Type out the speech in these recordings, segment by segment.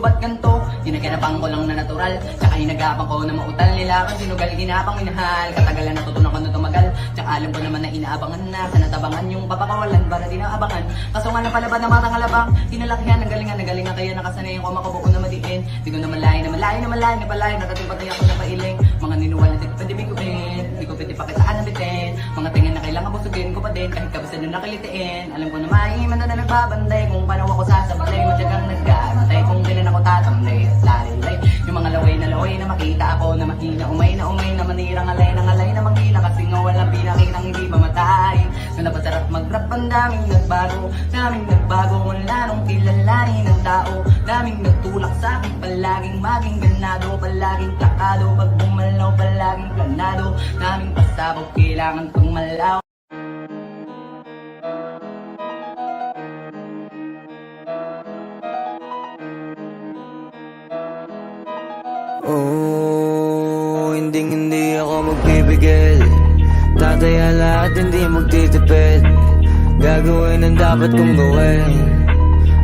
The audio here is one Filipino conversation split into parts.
ba't ganto? Ginaganapan ko lang na natural, tsaka hinagapan ko na mautal nila. Kung sinugal, ginapang minahal, katagalan natutunan ko na tumagal. Tsaka alam ko naman na inaabangan na, sa natabangan yung papakawalan para di naabangan. Kaso nga lang palabad ng matang alabang, tinalakihan, nagalingan, kaya nakasanay ko makabuo na madiin. Di ko na malay, nakatimpatay ako na pailing. Mga ninuwala, di ko pwede biguin, di ko pwede pakisaan na bitin. Mga tingin na kailangan busugin ko pa din, kahit kabisa na nakilitiin. Alam ko na maiman na nagbabantay, kung paano ako sasablay. Matyagang nag-aantay, kung kailan ako tatamlay at lalilay. Yung mga laway na makita ako na mahina, umay na manirang alay na manghina. Kasi nga walang pinakitang hindi mamatay. Na napasarap mag-rap, ang daming nagbago, wala nung kilalanin ng tao. Daming nagtulak sa akin, palaging maging ganado, palaging plakado, pag bumalaw, palaging planado. Daming pasabog, kailangan kong malaw. Hindi ako magpipigil. Tataya lahat, hindi magtitipid. Gagawin ang dapat kong gawin.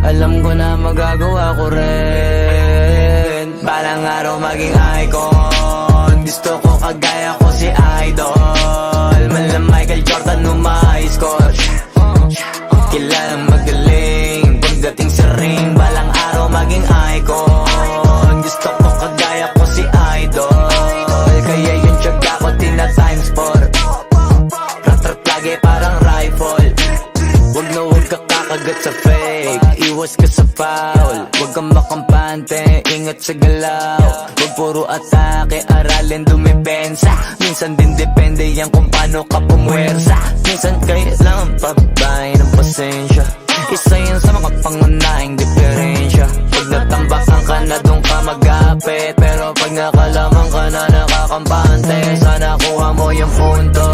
Alam ko na magagawa ko rin. Balang araw maging icon. Gusto ko kagaya ko si Idol. Mala Michael Jordan umahis ko. Kilalang magaling. Pagdating sa ring, balang araw maging icon. Gusto ko kagaya ko si Idol. Kaya yung tiyaga ko tina-times 4. Rat-rat lagi parang rifle. Huwag ka kakagat sa fake. Iwas ka sa foul. Huwag kang makampante, ingat sa galaw. Huwag puro atake, aralin dumipensa. Minsan din depende yan kung paano ka pumwersa. Minsan kailangan pabay ng pasensya. Isa yan sa mga pangunahing diferensya. Pag natambakan ka na doon ka mag-apit, pero pag nakalaman ka na nakakampante, sana kuha mo yung punto.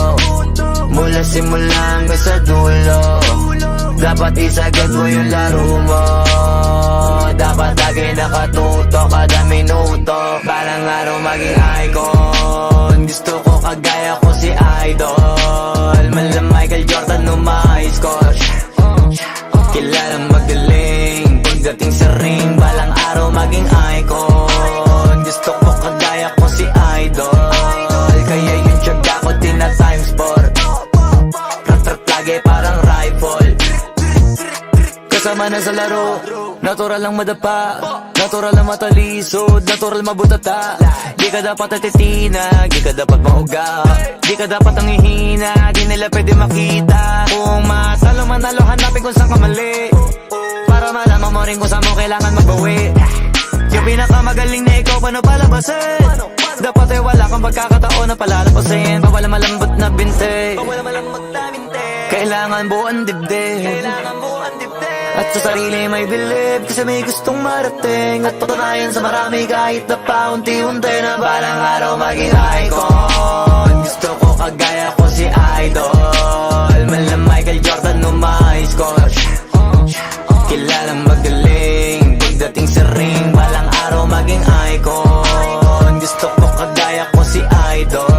Mula simula hanggang sa dulo, dapat isagad mo yung laro mo. Dapat lagi nakatuto kada minuto. Balang araw maging icon. Gusto ko kagaya ko si Idol. Mala Michael Jordan umahis ko. Kilalang magaling. Pagdating sa ring, balang araw maging icon. Gusto ko kagaya ko si Idol. Kaya yung tiyaga ko tina-times 4. Rat-rat lagi parang rifle. Kasama na sa laro, natural lang madapa, natural lang matalisod, natural mabutata. Di ka dapat atitina, di ka dapat mauga, di ka dapat ang ihina, di nila pwede makita. Kung matalo manalo, hanapin kung saan ka mali, para malaman mo rin kung saan mo kailangan magbawi. Yung pinakamagaling na ikaw, paano palabasin? Dapat ay wala kang pagkakataon na palalapasin. Bawal malambot na binte, kailangan buuan dibdib. At sa sarili may bilib, kasi may gustong marating. At patunayan sa marami kahit na paunti-unti, na balang araw maging icon. Gusto ko kagaya ko si Idol. Mala Michael Jordan umahis ko. Kilalang magaling. Pagdating sa ring, balang araw maging icon. Gusto ko kagaya ko si Idol.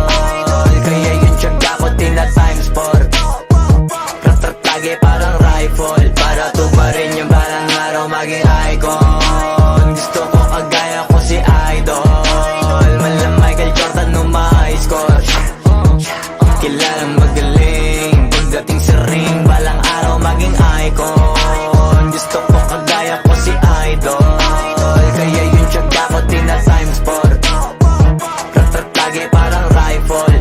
Kaya yung tiyaga ko tina-times 4. Rat-rat lagi parang rifle. Para tuparin yung balang araw maging icon. Gusto ko kagaya ko si Idol. Mala Michael Jordan umahis ko. Kilalang magaling. Pagdating sa ring, balang araw maging icon. Gusto ko kagaya ko si Idol. Kaya yung tiyaga ko tina-times 4. Rat-rat lagi parang rifle.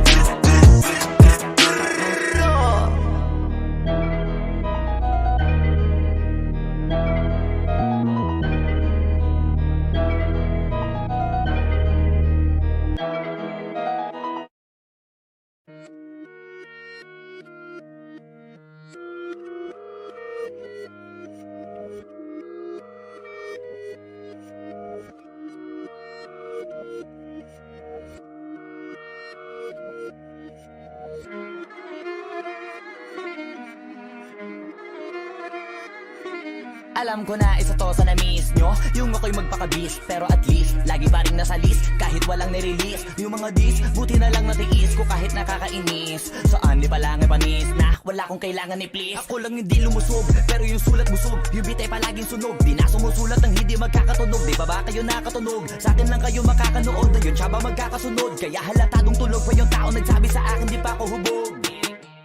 Alam ko na isa to sa na-miss nyo, yung ako'y magpakabis, pero at least lagi pa rin nasa list, kahit walang nirelease. Yung mga dis, buti na lang natiis ko kahit nakakainis. Saan di pa lang ipanis na wala akong kailangan ni please. Ako lang hindi lumusog, pero yung sulat busog. Yung beat ay palaging sunog, di na sumusulat ng hindi magkakatunog. Di ba kayo nakatunog? Sa akin lang kayo makakanood, na yun siya ba magkakasunod? Kaya halatadong tulog pa yung tao nagsabi sa akin di pa ako hubog.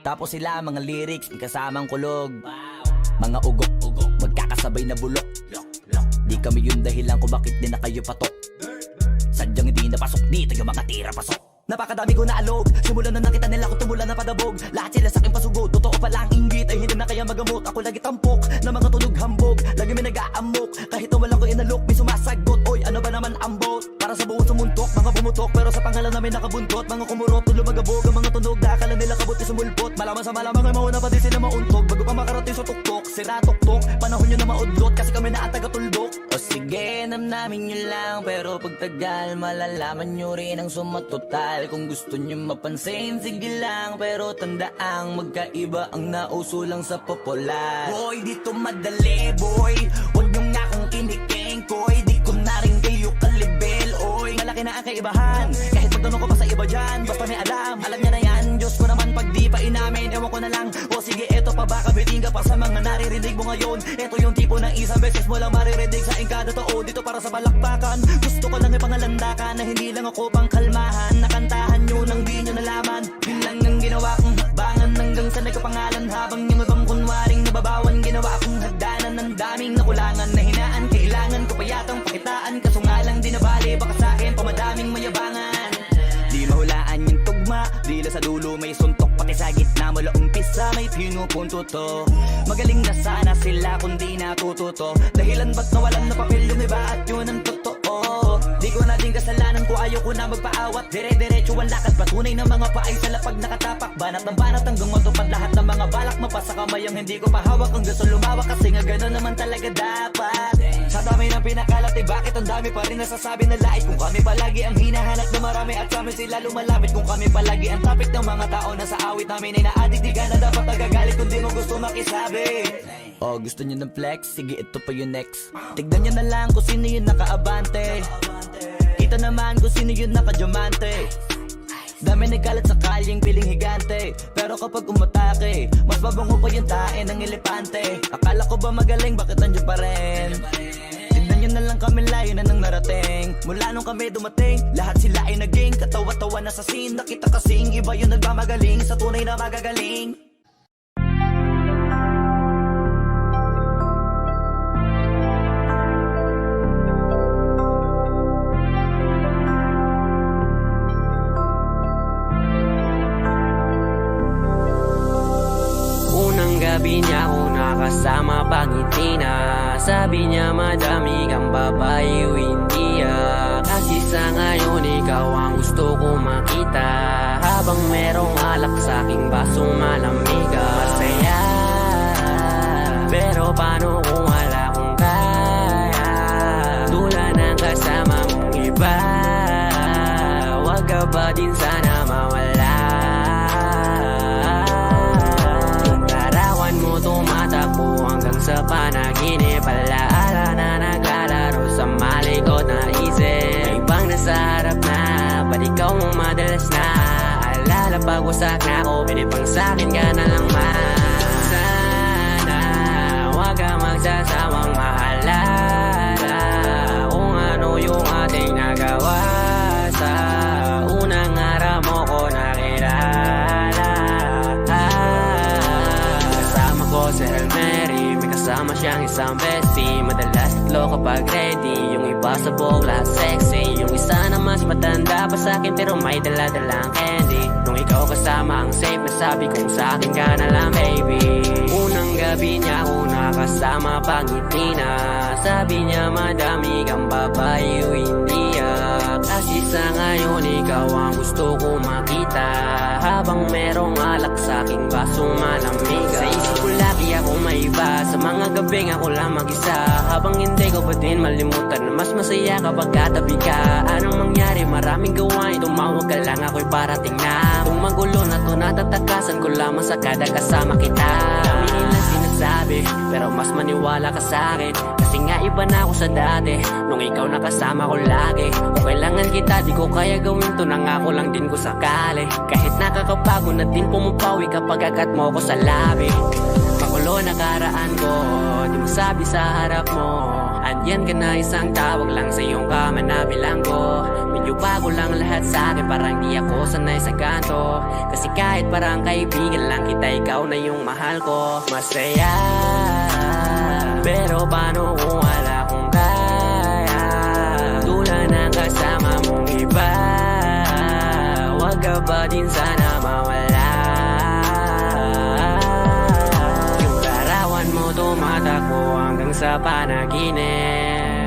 Tapos sila mga lyrics, may kasamang kulog. Mga ugok, magkakasabay na bulok. Di kami yung dahilan kung bakit di na kayo patok. Sadyang hindi napasok dito yung mga tira pasok. Napakadami ko na alog, simulan na nakita nila ko tumula na padabog. Lahat sila sa akin pasugod, totoo pala ang inggit ay hindi na kaya magamot. Ako lagi tampok, na mga tunog hambog. Lagi may nag-aamok, kahit wala ko inalok. May sumasagot, oy ano ba naman ang bot? Para sa buong sumuntok, mga bumutok. Pero sa pangalan namin nakabuntot. Mga kumurot, tulo magabog, ang mga tunog. Dakala nila kabuti sumulpot. Malaman sa malamang ay mauna pa din sila mauntog. Bago pa makarating sa tuktok, sira tuktok. Panahon nyo na maudlot, kasi kami na ang taga-tuldok. O sige, namnamin nyo lang, pero pagtagal malalaman nyo rin ang sumatotal. Kung gusto nyo mapansin, sige lang, pero tandaang magkaiba ang nauso lang sa popular. Boy, dito madali, boy. Huwag nyo nga akong kiniking, koy. Di ko na rin kayo kalibel, oy. Malaki na ang kaibahan, kahit pagtanong ko pa sa iba dyan. Basta may alam niya na yan. Diyos ko naman pag di pa inamin, ewan ko na lang. O sige, eto pa baka biting ka pa sa mga naririnig mo ngayon. Eto yung tipo ng isang beses mo lang maririnig sa engkada tao. Dito para sa balakbakan, gusto ko lang ipangalandakan na hindi lang ako pang kalmahan. Nakantahan nyo nang di nyo nalaman. Yun lang ang ginawa kong hakbangan hanggang sa nagkapangalan. Habang yung ibang kunwaring nababawan, ginawa akong hagdanan ng daming nakulangan na hinaan. Kailangan ko pa yatang pakitaan, kaso nga lang di nabali. Baka sa akin pamadaming mayabangan. Di mahulaan yung tugma, dila sa dulo may suntok. Pati sa gitna mula umpisa may pinupunto to. Magaling na sana sila kung di natututo. Dahilan ba't nawalan na papel yung iba at yun ang totoo. Di ko na din kasalanan ko, ayaw ko na magpaawat. Dire-diretso ang lakad, patunay ng mga paay sa lapag nakatapak. Banat ng banat hanggang matupad lahat ng mga balak. Mapasa kamay ang hindi ko pahawak, ang gusto lumawak. Kasi nga gano'n naman talaga dapat. Sa dami ng pinakalat, eh bakit ang dami pa rin nasasabi na lait? Kung kami palagi ang hinahanap na marami at sa amin sila lumalapit. Kung kami palagi ang topic ng mga tao na sa awit namin ay na-addict. Di ka na dapat nagagalit kung di mo gusto makisabi. Oh, gusto nyo ng flex? Sige, ito pa yung next. Tignan nyo na lang kung sino yung nakaabante. Kita naman kung sino yung nakadiamante. Dami nagkalat sa kalyeng piling higante. Pero kapag umatake, mas mabango pa yung tae ng elepante. Akala ko ba magaling, bakit nandiyan pa rin? Tignan nyo na lang kami, layo na nang narating. Mula nung kami dumating, lahat sila ay naging katawa-tawa na sa scene. Nakita kasing iba yung nagmamagaling sa tunay na magagaling. Gabi niya ako nakasama pangiti na. Sabi niya madami kang babae o hindi kasi sa ngayon ikaw ang gusto ko makita. Habang merong alak sa aking basong malamig masaya. Pero paano kung wala kong kaya? Tulad ng kasama mong iba. Wag ka ba din sana mawala? Tumatakbo hanggang sa panaginip. Alaala na naglalaro sa malikot na isip. Ibang nasa harap na, ba't ikaw mo madalas na? Alala pag wasak na ako, pinipang sa'kin ka na lang man. Sana wag ka magsasawang maalala kung ano yung ating nagawa. Sa unang araw mo ko nakilala. Si Hail Mary, may kasama siyang isang bestie. Madalas tatlo kapag ready, yung iba sa buhok lahat sexy. Yung isa na mas matanda pa sa'kin pero may dala-dalang candy. Nung ikaw kasama ang safe na sabi kong sa'kin ka na lang baby. Unang gabi niya ako nakasama pangiti na. Sabi niya madami kang babae o hindi kasi sa ngayon ikaw ang gusto ko makita. Habang merong alak sa aking basong malamig. Sa isip ko lagi ako maiba. Sa mga gabing ako lang mag-isa. Habang hindi ko pa din malimutan na mas masaya kapag katabi ka. Anong mangyari? Maraming gawain. Tumawag ka lang ako'y parating na. Kung magulo na to natatakasan ko lamang sa kada kasama kita. Kami nila sinasabi sinasabi, pero mas maniwala ka sa'kin. Kasi nga iba na ako sa dati, nung ikaw nakasama ko lagi. Kung kailangan kita, di ko kaya gawin to, nangako lang din ko sakali. Kahit nakakabago na din pumapawi kapag agat mo ko sa labi. Makulo na karaan ko, di mo sabi sa harap mo. Andyan ka na, isang tawag lang sa iyong kama na bilang ko. Medyo bago lang lahat sa akin, parang di ako sanay sa kanto. Kasi kahit parang kaibigan lang kita, ikaw na yung mahal ko. Masaya, pero paano kung wala kong kaya? Tulad ng kasama mong iba, wag ka ba din sana mawala? Yung larawan mo tumatakbo hanggang sa panaginip.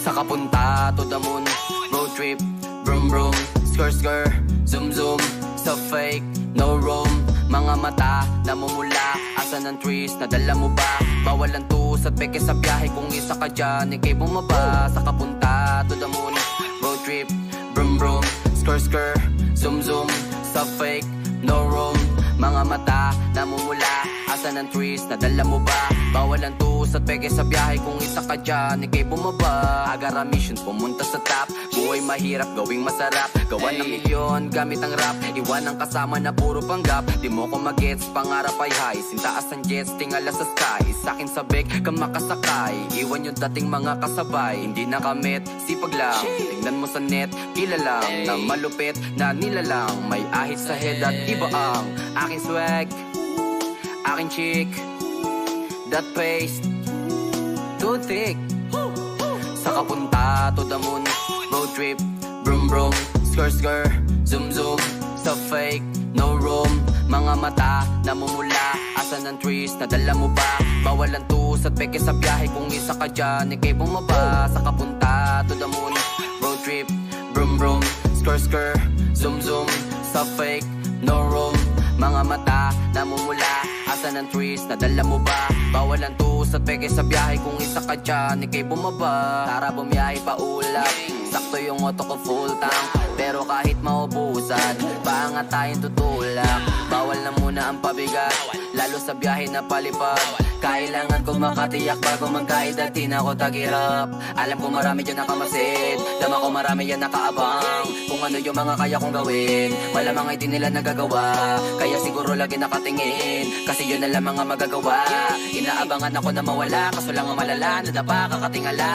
Saka punta to the moon, road trip, vroom vroom, skr skr, zoom zoom, sa fake, no room. Mga mata, namumula, asan ang trees, nadala mo ba? Bawal ang tus at peke sa biyahe, kung isa ka dyan, ikay bumaba. Saka punta to the moon, road trip, vroom vroom, skr skr, zoom zoom, sa fake, no room. Mga mata, namumula, asan ang trees, nadala mo ba? Bawal ang tus at peke sa biyahe, kung isa ka dyan, ikay bumaba. Agara mission, pumunta sa top, buhay mahirap, gawing masarap. Gawa ng milyon, gamit ang rap, iwan ang kasama na puro panggap. Di mo ko magets, pangarap ay high, sintaas ang jets, tingala sa sky. Sa'kin sabik, ka makasakay, iwan yung dating mga kasabay. Hindi nakamit, sipag lang, tingnan mo sa net, kilalang na malupit na nilalang. May ahit sa head at iba ang aking swag, aking chick, that paste, too thick. Saka punta to the moon, road trip, vroom vroom, skr skr, zoom zoom, sa fake, no room. Mga mata, namumula, asan ang trees, nadala mo ba? Bawal ang tus at peke sa biyahe, kung isa ka dyan, ikay bumaba. Saka punta to the moon, road trip, vroom vroom, skr skr, zoom zoom, sa fake, no room. Mga mata, namumula, asan ang trees, nadala mo ba? Bawal ang tus at peke sa biyahe, kung isa ka dyan, ikay bumaba. Tara bumiyahe pa ulap, sakto yung auto ko full tank. Pero kahit maubusan, paangat tayong tutulak. Bawal na muna ang pabigat, lalo sa biyahe na palipad. Kailangan ko makatiyak bago magkaedad, di na ako tagirap. Alam ko marami dyan nakamasid, dama ko marami yan nakaabang. Kung ano yung mga kaya kong gawin, malamang ay di nila nagagawa. Kaya siguro lagi nakatingin, kasi yun na lang mga magagawa. Inaabangan ako na mawala, kaso lang ang malala, nadapa kakatingala.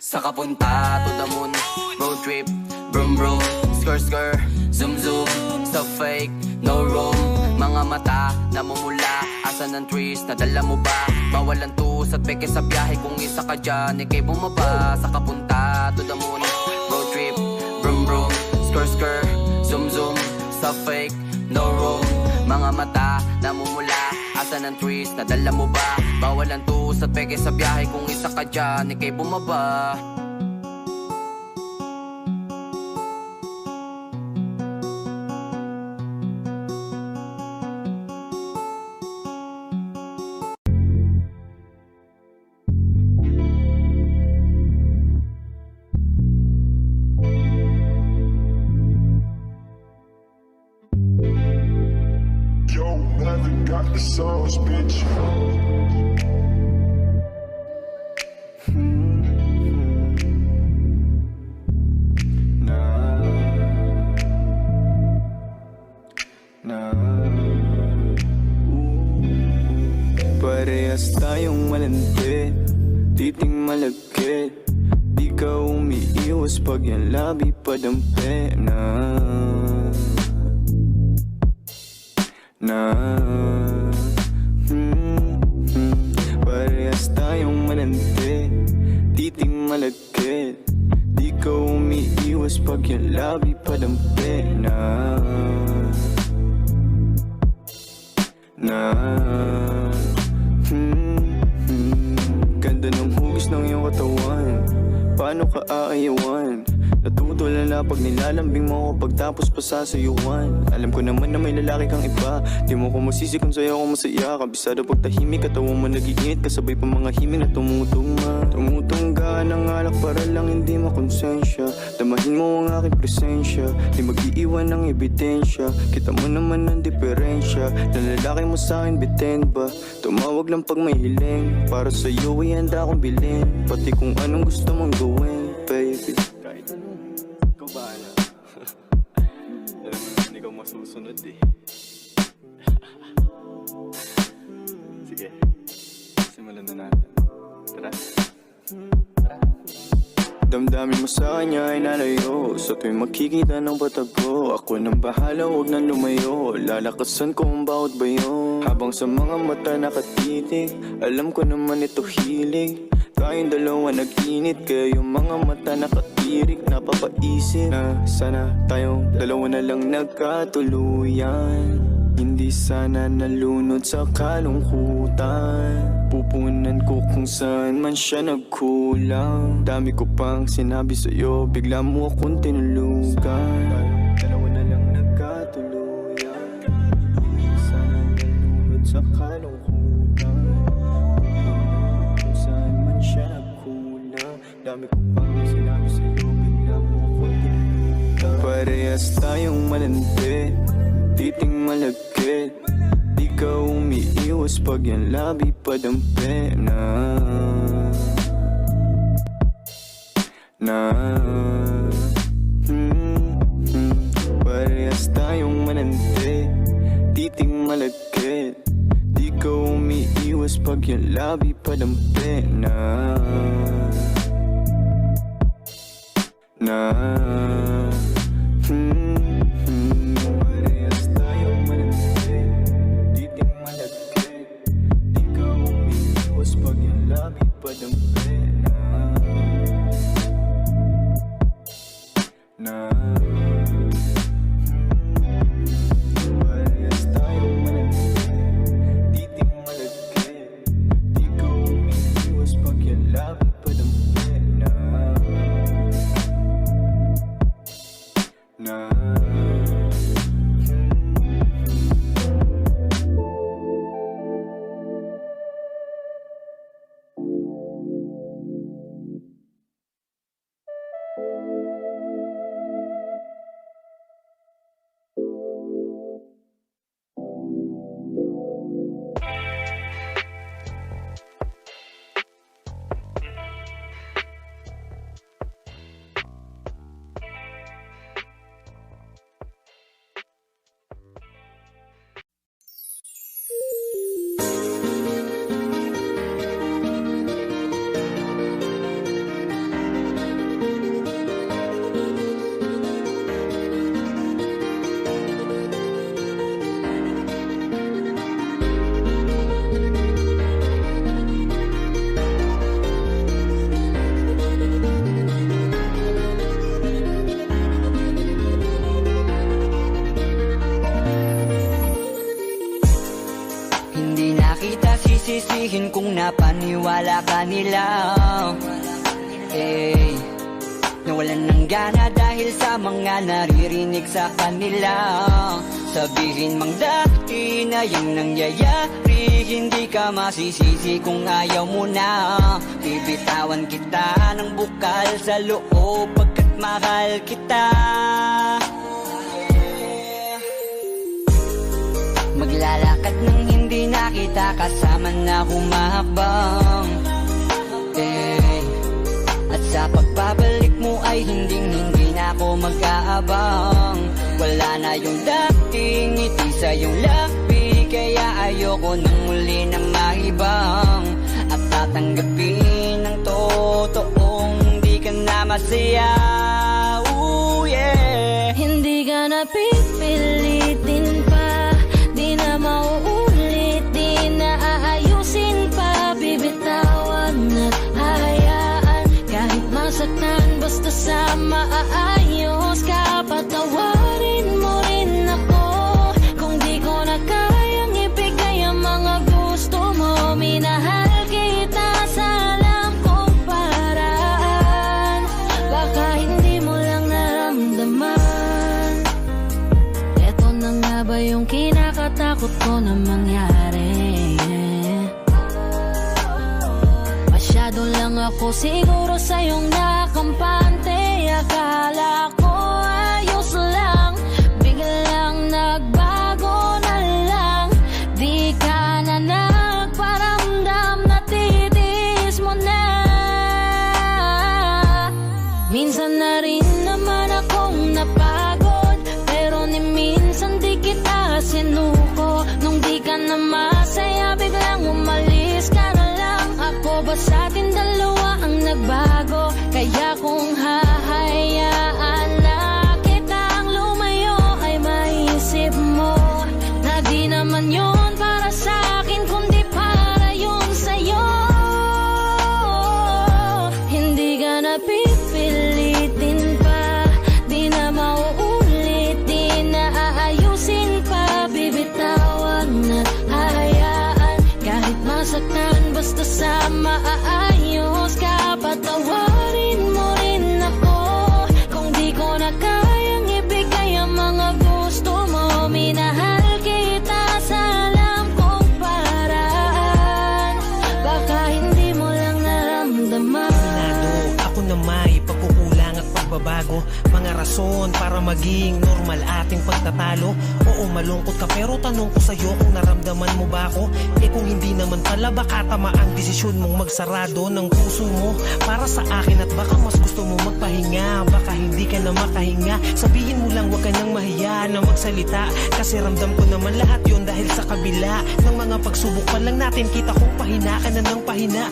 Saka punta to the moon, road trip, vroom vroom, skr skr, zoom zoom, sa fake, no room. Mga mata, namumula, asan ang trees, nadala mo ba? Bawal ang tus at peke sa biyahe, kung isa ka dyan, ikay bumaba. Saka punta to the moon, road trip, vroom vroom, skr skr, zoom zoom, sa fake, no room. Mga mata, namumula, asan ang trees, nadala mo ba? Bawal ang tus at peke sa biyahe, kung isa ka dyan, ikay bumaba. Yo, haven't got the sauce, bitch. Parehas tayong malandi, titing malagkit. Di ka umiiwas pag yan labi padampi Parehas tayong malandi, titing malagkit. Di ka umiiwas pag yan labi padampi Ganda ng hugis ng iyong katawan, paano ka aayawan? Natutulala pag nilalambing mo ako pagtapos pa sasayuan. Alam ko naman na may lalaki kang iba, di mo ko masisi kung sa'yo ako masaya. Kabisado pag tahimik, katawan mo nag-iinit, kasabay pa mga himig na tumutugma. Tumutungga ng alak para lang hindi makonsensya. Damahin mo ang aking presensya, di mag-iiwan ng ebidensya. Kita mo naman ang diferensya, na lalaki mo sa'kin bitin ba? Tumawag lang pag may hiling, para sa'yo ay handa akong bilhin. Pati kung anong gusto mong gawin, baby. Kahit ano, ikaw bahala. Alam mo naman ikaw masusunod eh. Sige, simulan na natin. Tara. Damdamin mo sa kanya ay nalayo, sa tuwing makikita ng batag ko. Ako nang bahala, huwag nang lumayo, lalakasan ko ang bawat bayo. Habang sa mga mata nakatitig, alam ko naman ito hilig. Tayong dalawa nag-init, kaya yung mga mata nakatirik. Napapaisip na sana tayong dalawa na lang nagkatuluyan. Hindi sana nalunod sa kalungkutan. Pupunan ko kung saan man siya nagkulang. Dami ko pang sinabi sa'yo, bigla mo akong tinulugan. Dalawa na lang nagkatuluyan. Hindi sana nalunod sa kalungkutan. Pupunan kung saan man siya nagkulang. Dami ko pang sinabi sa'yo, bigla mo akong tinulugan. Parehas tayong malandi, titing malagkit. Di ka umiiwas pag yan labi padampi Parehas tayong malandi, titing malagkit. Di ka umiiwas pag yan labi padampi Parehas tayong malandi, titing malagkit. Di ka umiiwas pag yan labi padampi Parehas tayong malandi, titing malagkit. Di ka umiiwas pag yan labi padampi sisisihin kung napaniwala ka nila. Nawalan ng gana dahil sa mga naririnig sa kanila. Sabihin mang dati na yung nangyayari, hindi ka masisisi kung ayaw mo na. Bibitawan kita ng bukal sa loob pagkat mahal kita. Maglalakad ng hindi nakita kasama na humahakbang. At sa pagbabalik mo ay hindi na ako mag-aabang. Wala na yung dating ngiti sa iyong labi, kaya ayoko nang muli na maibang. gabi ng totoong di ka na masaya. Ooh, yeah. Hindi ka na pipilitin pa, di na mauulit, di na aayusin pa. Bibitawan at hahayaan, kahit masaktan, basta sa maaayos ka. Patawarin mo rin ako kung di ko na kayang ibigay ang mga gusto mo. Minahal kita sa alam kong paraan, baka hindi mo lang naramdaman. Eto na nga ba yung kinakatakot ko na mangyari? Masyado lang ako siguro sa iyong nakampante. Akala ko ayos lang, biglang nagbago na lang. Di ka na nagparamdam, natitiis mo na. Minsan na rin naman akong napagod, pero ni minsan di kita sinuko. Nung di ka na masaya, biglang umalis ka na lang. Ako ba sa atin dalawa ang nagbago? Kaya kung hahayaan na kitang lumayo, ay maisip mo na di naman yun para sa akin, kundi para yun sa'yo. Hindi ka na pipilitin pa, di na mauulit, di na aayusin pa. Bibitawan at hahayaan, kahit masaktan, basta sa maaayos ka. Patawarin mo rin ako kung di ko na kayang ibigay ang mga gusto mo. Minahal kita sa alam kong paraan, baka hindi mo lang naramdaman. Ako na may pagkukulang at pagbabago, mga rason para maging normal ating pagtatalo. Oo, malungkot ka pero tanong ko sa'yo kung naramdaman mo ba ako? Eh kung hindi naman pala, baka tama ang desisyon mong magsarado ng puso mo para sa akin. At baka mas gusto mo magpahinga, baka hindi ka na makahinga. Sabihin mo lang, wag ka nang mahiya na magsalita, kasi ramdam ko naman lahat yon dahil sa kabila ng mga pagsubok pa lang natin, kita kong pahina ka na ng pahina.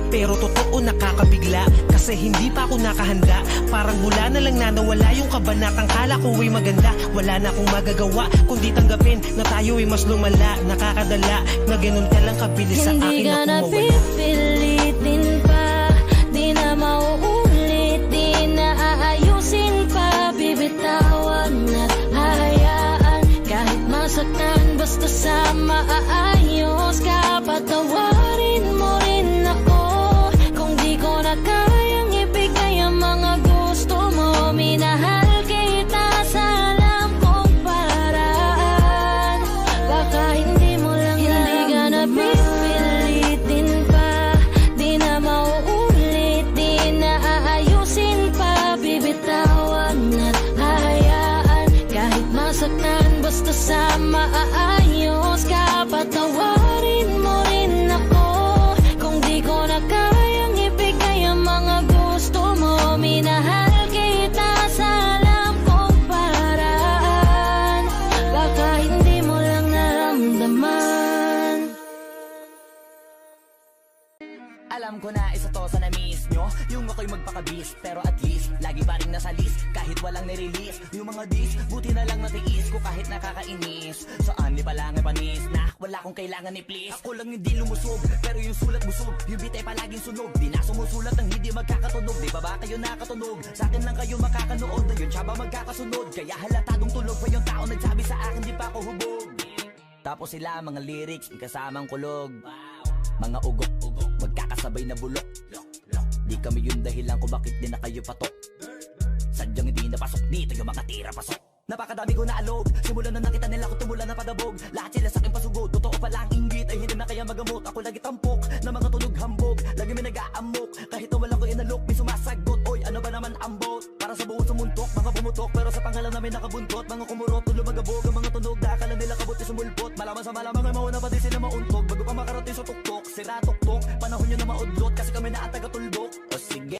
Pero totoo nakakabigla, kasi hindi pa ako nakahanda. Parang hula na lang na nawala yung kabanatang kala ko ay maganda. Wala na akong magagawa kundi tanggapin na tayo ay mas lumala. Nakakadala na ganun ka lang kabilis sa akin. Hindi ka na ako mawala. pipilitin pa, di na mauulit, di na aayusin pa. Bibitawan at hahayaan, kahit masaktan, basta sa maaayos ka. Patawarin mo rin ako kung di ko na kayang ibigay ang mga gusto mo. Minahal kita sa alam kong paraan, baka hindi mo lang naramdaman. Hindi ka na pipilitin pa, di na mauulit, di na aayusin pa. Bibitawan at hahayaan, kahit masaktan, basta sa maaayos ka. Patawarin mo rin ako kung di ko na kayang ibigay ang mga gusto mo. Minahal kita sa alam kong paraan, baka hindi mo lang naramdaman. Alam ko na isa to sa na-miss nyo, yung ako'y magpakabis, pero at least lagi pa rin nasa list, kahit walang nirelease. Yung mga dis, buti na lang natiis ko kahit nakakainis. Saan di pa lang ay panis na wala kong kailangan ni please. Ako lang hindi lumusog, pero yung sulat busog. Yung bitay palaging sunog, di na sumusulat ng hindi magkakatunog. Di ba ba kayo nakatunog? Sa akin lang kayo makakanood, na yun siya ba magkakasunod? Kaya halatadong tulog pa yung tao nagsabi sa akin di pa ako hubog. Tapos sila mga lyrics, kasamang kulog. Mga ugok-ugok, magkakasabay na bulok. Di kami yung dahilan kung bakit di na kayo patok. Sadyang hindi napasok dito yung mga tira pasok. Napakadami ko na alog, simulan na nakita nila ko tumula na padabog. Lahat sila sa akin pasugod, totoo pala ang inggit ay hindi na kaya magamot. Ako lagi tampok, na mga tunog hambog. Lagi may nag-aamok, kahit na wala ko inalok. May sumasagot, oy ano ba naman ang bot? Para sa buong sumuntok, mga bumutok, pero sa panghalang namin nakabuntot. Mga kumurot, tulo magabog, ang mga tunog, akala nila kabot. sumulpot. Malaman sa malamang ay mauna pa din sila mauntog. Bago pa makarating sa tuktok, sira tuktok. Panahon nyo na maudlot kasi kami na taga-tulbok. O sige,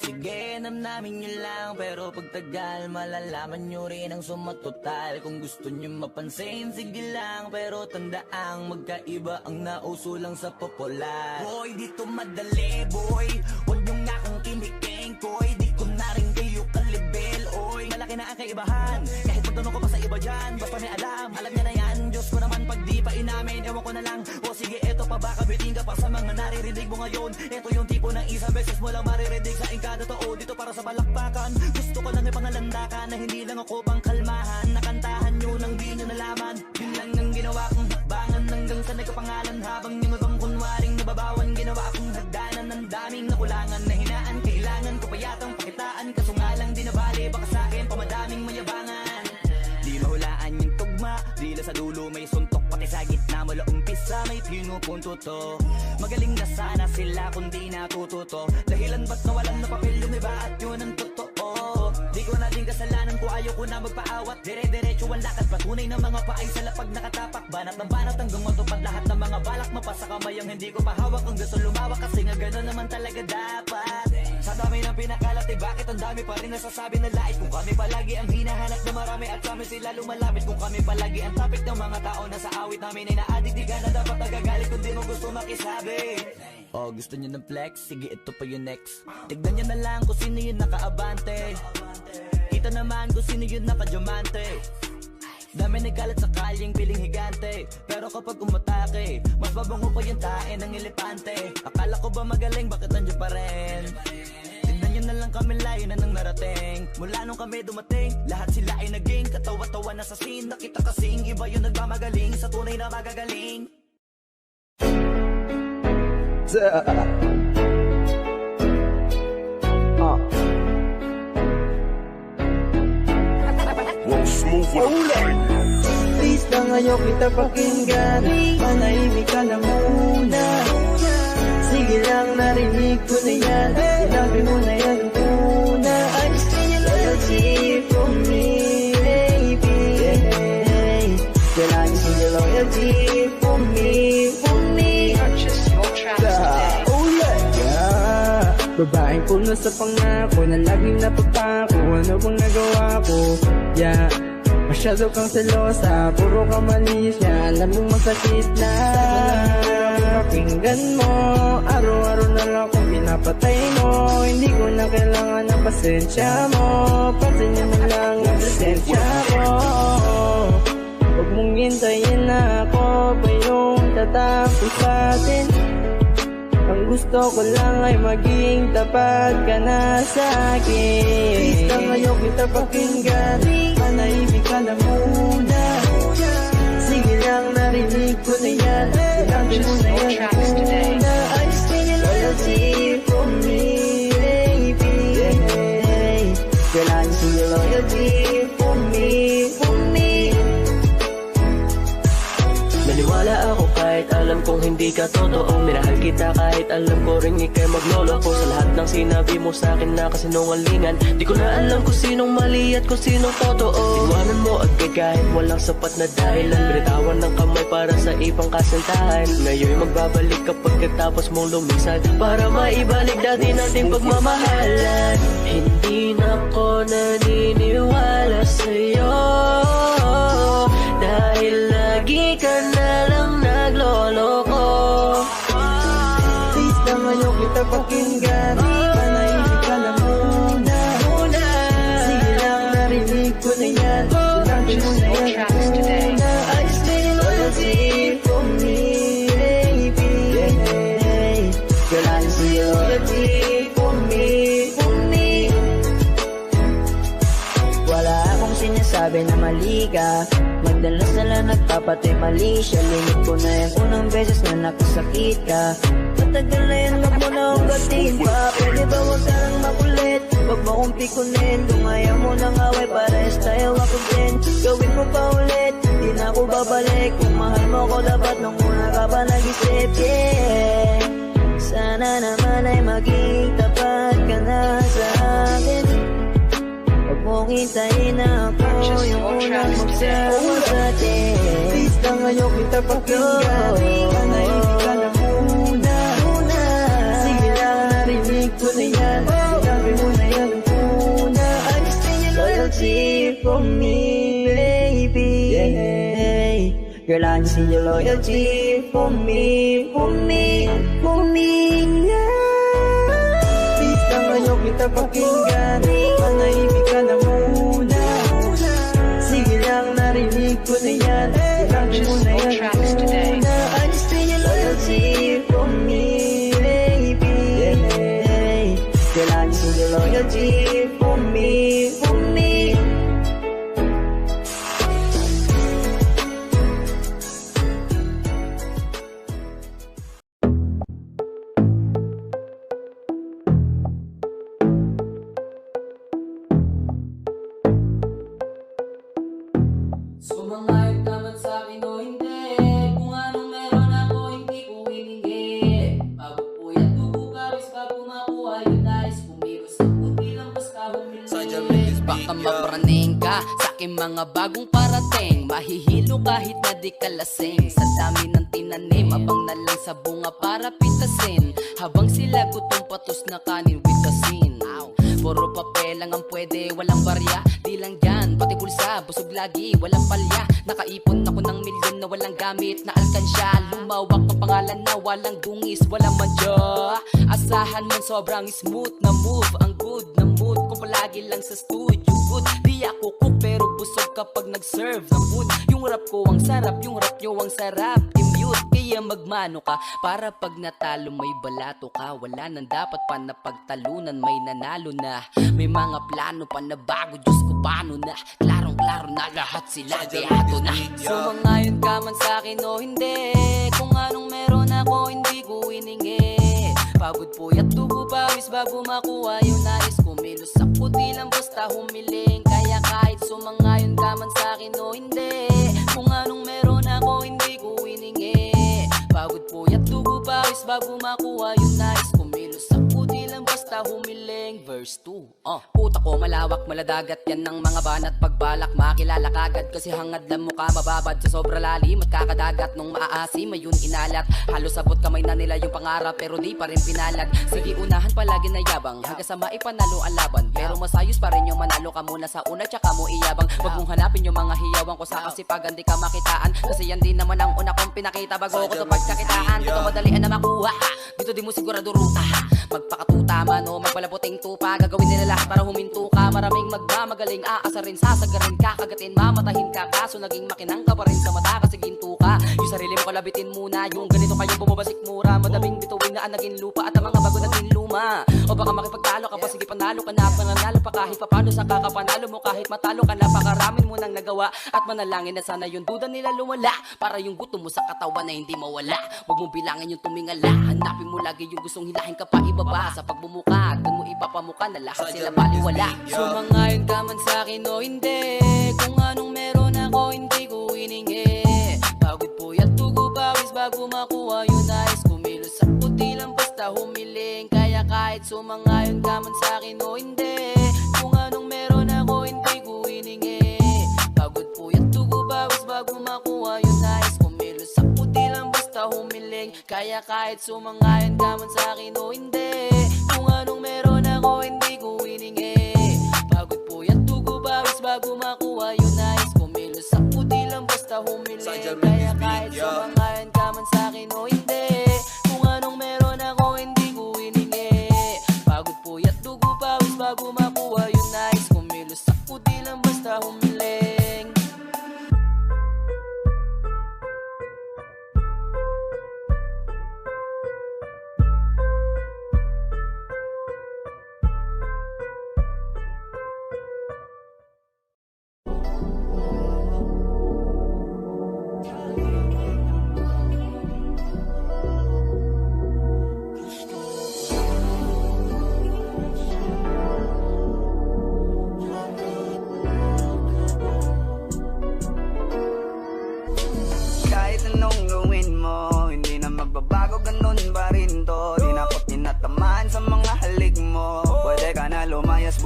namnamin nyo lang. Pero pagtagal malalaman nyo rin ang sumatotal. Kung gusto nyo mapansin, sige lang. Pero tandaang magkaiba ang nauso lang sa popular. Boy, dito madali, boy. Huwag nyo nga kang kiniking, koy. Di ko na rin kayo kalibel, oy. Malaki na ang kaibahan. Kahit magtanong ko pa sa iba dyan, basta may alam niya na yan. Diyos ko naman pag di pa inamin, ewan ko na lang. O sige, eto pa ba, kabiting ka pa sa mga naririnig mo ngayon. Eto yung tipo ng isang beses mo lang maririnig sa engkada tao. Dito para sa balakbakan, gusto ko lang ipangalandakan na hindi lang ako pang kalmahan. Nakantahan nyo nang di nyo nalaman. Yun lang ang ginawa kong hakbangan hanggang sa nagkapangalan. Habang yung ibang kunwaring nababawan, ginawa akong hagdanan ng daming nakulangan na hinaan. Kailangan ko pa yatang pakitaan, kaso nga lang di nabali. Baka sa akin pamadaming mayabangan. Di mahulaan yung tugma, dila sa dulo may suntok. Pati sa gitna mula umpisa may pinupunto to. Magaling na sana sila kung di natututo. Dahilan ba't nawalan na papel yung iba at yun ang totoo. Di ko na din kasalanan ko, ayaw ko na magpaawat. Dire-diretso ang lakad, patunay ng mga paay sa lapag nakatapak. Banat ng banat hanggang matupad lahat ng mga balak. Mapasa kamay ang hindi ko pahawak. Kung gusto lumawak kasi nga gano'n naman talaga dapat. Sa dami ng pinakalat, eh bakit ang dami pa rin nasasabi na lait. Kung kami palagi ang hinahanap na marami at kami sila lumalapit. Kung kami palagi ang topic ng mga tao na sa awit namin ay naadiktigan na dapat nagagalit kung di mo gusto makisabi. Oh, gusto nyo ng flex? Sige, ito pa yung next. Tignan nyo na lang kung sino yung nakaabante. Kita naman kung sino yung nakadiamante. Dami nagkalat sa kalyeng piling higante. Pero kapag umatake, mas babango pa yung tae ng elepante. Akala ko ba magaling, bakit nandiyan pa rin? Tignan nyo na lang kami, layo na nang narating. Mula nung kami dumating, lahat sila ay naging katawa-tawa na sa scene. Nakita kasing iba yung nagmamagaling sa tunay na magagaling. Smooth with a fight. Please lang ayaw kita pakinggan. Manahimik ka na muna. Sige lang, narinig ko na yan. Sinabi mo na yan una. I just need your loyalty from me, baby. Girl, I just need your loyalty from me, from me. Purchase your tracks today. Oh yeah. Babaeng puno sa pangako na laging napagpako. Ano bang nagawa ko? Yeah. Masyado kang selosa, puro ka malis niya. Alam mong masakit na. Pakinggan mo, araw-araw na lang kung pinapatay mo. Hindi ko na kailangan ng pasensya mo. Pansin niya na lang ang presensya ko. Huwag mong hintayin na ako pa yung tatapos natin. Ang gusto ko lang ay maging tapat ka na sa akin. Please lang ayaw kita pakinggan. Manahimik ka na muna. Sige lang, narinig ko na yan. Sinabi mo na yan una. I just need your loyalty from me, baby. Girl, I just need your loyalty from me, from me. Naniwala ako kahit alam kong hindi ka totoo. Minahal kita kahit alam ko rin ikay maglolo ko. Sa lahat ng sinabi mo sa akin na kasinungalingan. Di ko na alam kung sinong mali at kung sinong totoo. Iwanan mo agad kahit walang sapat na dahilan. Binitawan ng kamay para sa ibang kasintahan. Ngayon magbabalik kapag katapos mong lumisan, para maibalik dati nating pagmamahalan. Hindi na ako naniniwala sa'yo, dahil lagi ka na lang nagloloko. Please lang ayaw kita pakinggan. Manahimik ka na muna. Sige lang, narinig ko na yan. Sinabi mo na yan una. I just need your loyalty from me, baby. Girl, I just need your loyalty from me, from me. Wala akong sinasabi na mali ka. Magdalas na lang nagpapatay mali siya. Limit ko na yan unang beses na nakasakit ka. Matagal na yan, wag mo na akong gatiin pa. Pwede ba wag ka lang makulit? Wag mo akong pikunin. Kung ayaw mo nang away, parehas tayo ako din. Gawin mo pa ulit, di na ako babalik. Kung mahal mo ko dapat nung una ka pa nag-isip, yeah. Sana naman ay maging tapat ka na sa akin. Huwag mo mong hintayin ako yung unang magsawa sa atin. Please lang ayaw kita pakinggan, manahimik ka na muna. Sige lang, narinig ko na yan, sinabi mo na yan ang una. I just need your loyalty from me, baby. Girl, I just need your loyalty for me, for me, for me, yeah. Please lang ayaw kita pakinggan, manahimik ka na muna. Sige lang, narinig ko na yan, sinabi mo na yan ang una. I just need your loyalty for me, baby. Girl, I just need your loyalty for me, for me. Sumangayon naman sa'kin o hindi, kung anong meron ako hindi ko hiningi. Pagod po yan, tubo pawis pa pumakuha yung nais, kumilos ang puti lang basta humili. Baka mapraning ka sa aking mga bagong parating, mahihilo kahit na di ka lasing. Sa dami ng tinanim, abang na lang sa bunga para pitasin, habang sila gutom patos na kanin with asin. Puro papel lang ang pwede, walang barya. Di lang yan, pati bulsa, busog lagi, walang palya. Nakaipon ako ng milyon na walang gamit na alkansya. Lumawak ang pangalan na walang dungis, walang madya. Asahan mo sobrang smooth na move, ang good na mood ko palagi lang sa studio. Good, di ako cook pero busog kapag nag-serve ng food. Yung rap ko ang sarap, yung rap nyo ang sarap. Immute, kaya magmano ka para pag natalo may balato ka. Wala nang dapat pa na pagtalunan, may nanalo na. May mga plano pa na bago, Diyos ko paano na. Klarong-klaro na lahat sila, deado na. Sumangayon ka man sa'kin o hindi, kung anong meron ako hindi ko hiningi. Pagod po at tubo pawis bago makuha yung nais, kumilos sa puti lang basta humiling. Kaya kahit sumangayon ka man sa'kin o hindi, kung anong meron ako hindi ko hiningi. Pagod po at tubo pawis bago makuha yung nais, kumilos sa puti lang basta humiling. Verse 2, puta ko malawak maladagat yan ng mga banat. Pagbalak makilala kagad kasi hangad lang mukha mababad sa sobra lalim at kakadagat nung maaasim ayun inalat. Halos sabot kamay na nila yung pangarap pero di pa rin pinalad. Sige unahan palagi na yabang hanggang sa maipanalo ang laban, pero masayos pa rin yung manalo ka muna sa una tsaka mo iyabang. Wag mong hanapin yung mga hiyawan ko sa kasipagan di ka makitaan, kasi yan din naman ang una kong pinakita bago ko to pagkakitaan. Dito madalian na makuha, dito di mo sigurado ruta. Magpakatuta man o magpalaputing tupa, gagawin nila lahat para huminto ka. Maraming magmamagaling, aasarin, sasagarin ka, kagatin, mamatahin ka. Kaso naging makinang ka pa rin sa mata kasi ginto ka. Yung sarili mo kalabitin muna, yung ganito kayong bumabasik mura. Madaming bituin na naging lupa at ang mga bago naging luma. O baka makipagtalo ka pa, sige panalo ka na. Pananalo pa kahit papano sa kakapanalo mo, kahit matalo ka na. Pakaramin mo nang nagawa at manalangin na sana yung duda nila lumala, para yung gutom mo sa katawan na hindi mawala. Huwag mong bilangin yung tumingala, hanapin mo lagi yung gustong hilahin ka pa ibaba. Sa pagbumuka, dun mo ipapamuka na lahat sila baliwala. Sumangayon ka man sa'kin o hindi, kung anong meron ako hindi ko hiningi. Pagod po yan, tugo pawis bago makuha yung nais, kumilos sa puti lang basta humiling. Kaya kahit sumangayon ka man sa'kin o hindi, kung anong meron ako hindi ko hiningi. Pagod po yan, tugo pawis bago makuha yung nais, kumilos sa puti lang basta humiling. Kaya kahit sumangayon ka man sa'kin o hindi, kung anong meron ako hindi ko hiningi. Pagod po yan, tugo pawis bago makuha yung nais, kumilos sa puti lang basta humiling. Kaya kahit sumangayon ka man sa'kin o hindi, kung anong meron ako hindi ko hiningi. Pagod po yan, tugo pawis bago makuha yung nais, kumilos sa puti lang basta humiling.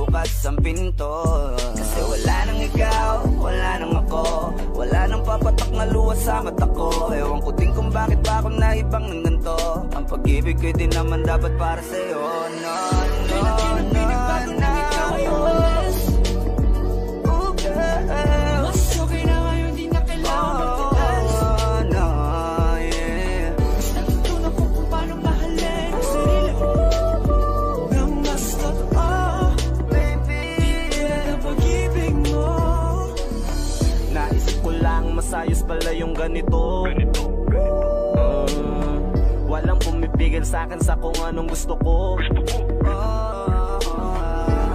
bukas ang pinto. Kasi wala nang ikaw, wala nang ako, wala nang papatak na luha sa mata ko. Ewan ko din kung bakit ba ako naibang ng ganito. Ang pag-ibig ko'y di naman dapat para sa'yo. No, no, no, no. Oh, girl. Mas okay na ngayon, di na kailangan magtiis. Oh, no, yeah. Mas natutunan ko kung paano mahalin ang sarili nang mas totoo, Baby, tulad ng pag-ibig mo. Naisip ko lang masayos pala yung ganito. Walang pumipigil sa'kin sa kung anong gusto ko.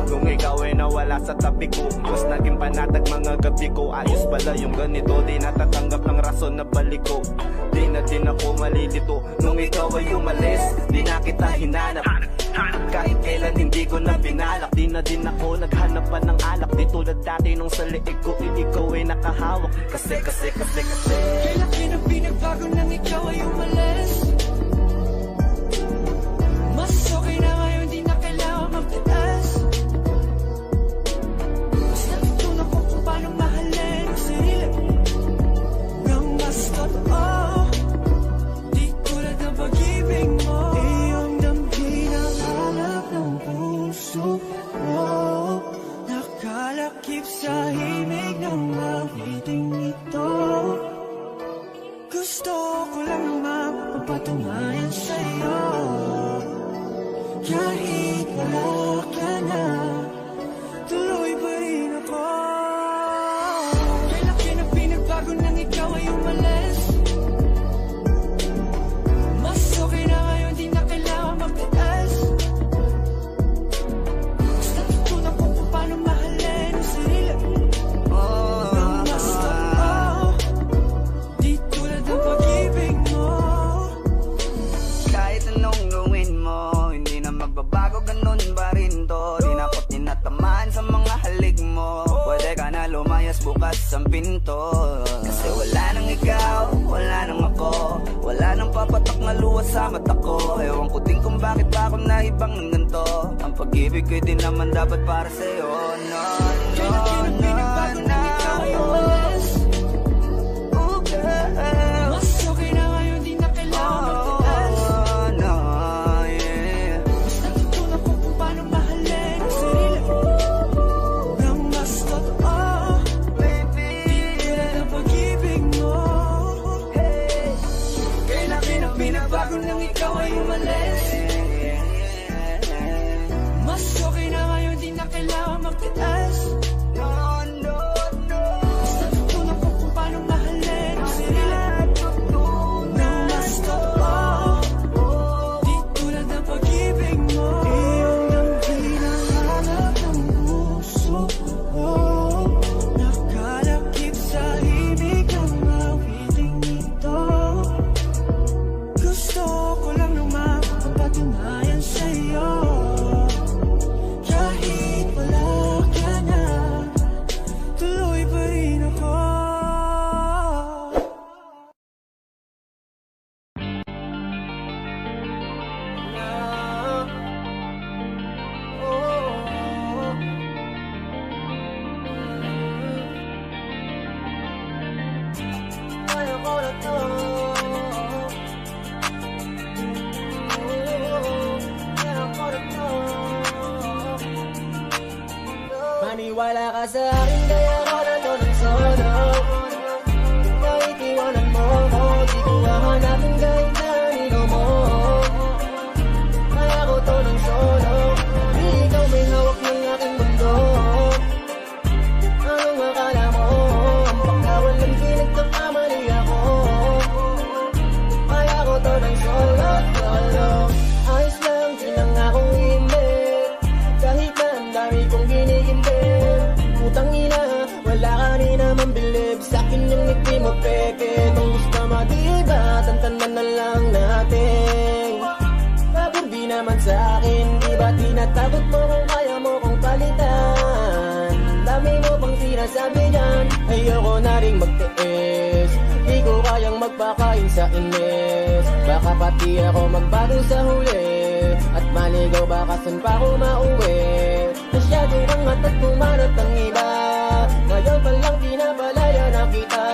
Kung ikaw ay nawala sa tabi ko, mas naging panatag mga gabi ko. Ayos pala yung ganito, di natatanggap ng rason na balik ko. Di na din ako malilito nung ikaw ay umalis, di na kita hinanap. Kahit kailan hindi ko na pinalak, di na din ako naghanap pa ng alak. Di tulad dati nung sa liig ko, ikaw ay nakahawak. Kasi Kailan pinagbago nang ikaw ay umalis? Mas okay na ngayon, di na kailangan magtiis. Mas natutunan ko kung paano mahalin ang sarili nang mas totoo, di tulad ng pag-ibig mo. Iyong damhin ang hanap ng puso mo, nakalakip sa himig ng awiting ito. Gusto ko lang naman mapatunayan sa'yo, kahit wala ka na, tuloy pa rin ako. Kailan pinagbago nang ikaw ay umalis? Mas okay na ngayon, di na kailangan magtiis. Mas natutunan ko kung paano mahalin ang sarili nang mas totoo, di tulad ng pag-ibig mo. kahit anong gawin mo, hindi na magbabago, ganun pa rin to. Di na ako tinatamaan sa mga halik mo. Pwede ka na lumayas, bukas ang pinto. Kasi wala nang ikaw, wala nang ako, wala nang papatak na luha sa mata ko. Ewan ko din kung bakit ba ako naibang ng ganito. Ang pag-ibig ko'y di naman dapat para sa'yo. No, no, no, no. Oh, girl. Mas okay na ngayon, di na kailangan magtiis. Oh, no, yeah. Mas natutunan ko kung paano mahalin ang sarili nang mas totoo, Baby, tulad ng pag-ibig mo. Kailan pinagbago nang ikaw ay umalis? Mas okay na ngayon, di na kailangan magtiis. no, no, no. Mas natutunan ko kung paano mahalin ang sarili nang mas totoo, di tulad ng pag-ibig mo. Iyong damhin ang hanap ng puso mo, nakalakip sa himig ng awiting ito. Gusto ko lang naman mapatunayan sa'yo, kahit wala ka na, tuloy pa rin ako. Ayaw ko na to. Ayaw ko na to. Maniwala ka sa akin, kaya ko na to ng solo. Kahit iwanan mo ko, di ko hahanapin kahit na nino mo. Kaya ko to ng solo, di ikaw may hawak ng aking mundo. Anong akala mo? Ang pagkawalan pinagkakamali ako. Kaya ko to ng solo, solo. Ayos lang, di lang akong himik, kahit na ang dami kong ginigimbit. Putang ina, wala ka rin naman bilib sa'kin yung ngiti mo peke. Kung gusto madiba, tantanan na lang natin. Pabor di naman sa'kin, di ba tinatakot mo kung kaya mo kong palitan? Dami mo pang sinasabi dyan, ayoko na rin magtiis. Di ko kayang magpakain sa inis. Baka pati ako magbago sa huli, at maligaw baka saan pa ako mauwi. Masyadong angat at kumarat ang iba. Ngayon pa lang pinapalaya na kita.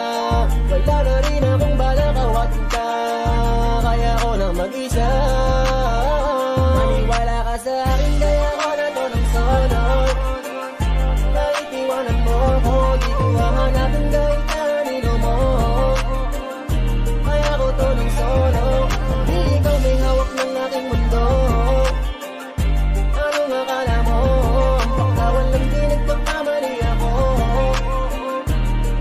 Wala na rin akong balak awatin ka. Kaya ako nang mag-isa. Maniwala ka sa akin, kaya ako na to ng solo. Kahit iwanan mo ko, di ko hahanapin kahit kanino mo. Kaya ako to ng solo. Di ikaw may hawak ng aking mundo. Anong akala mo? Ang pagkawan lang din nagkakamali ako.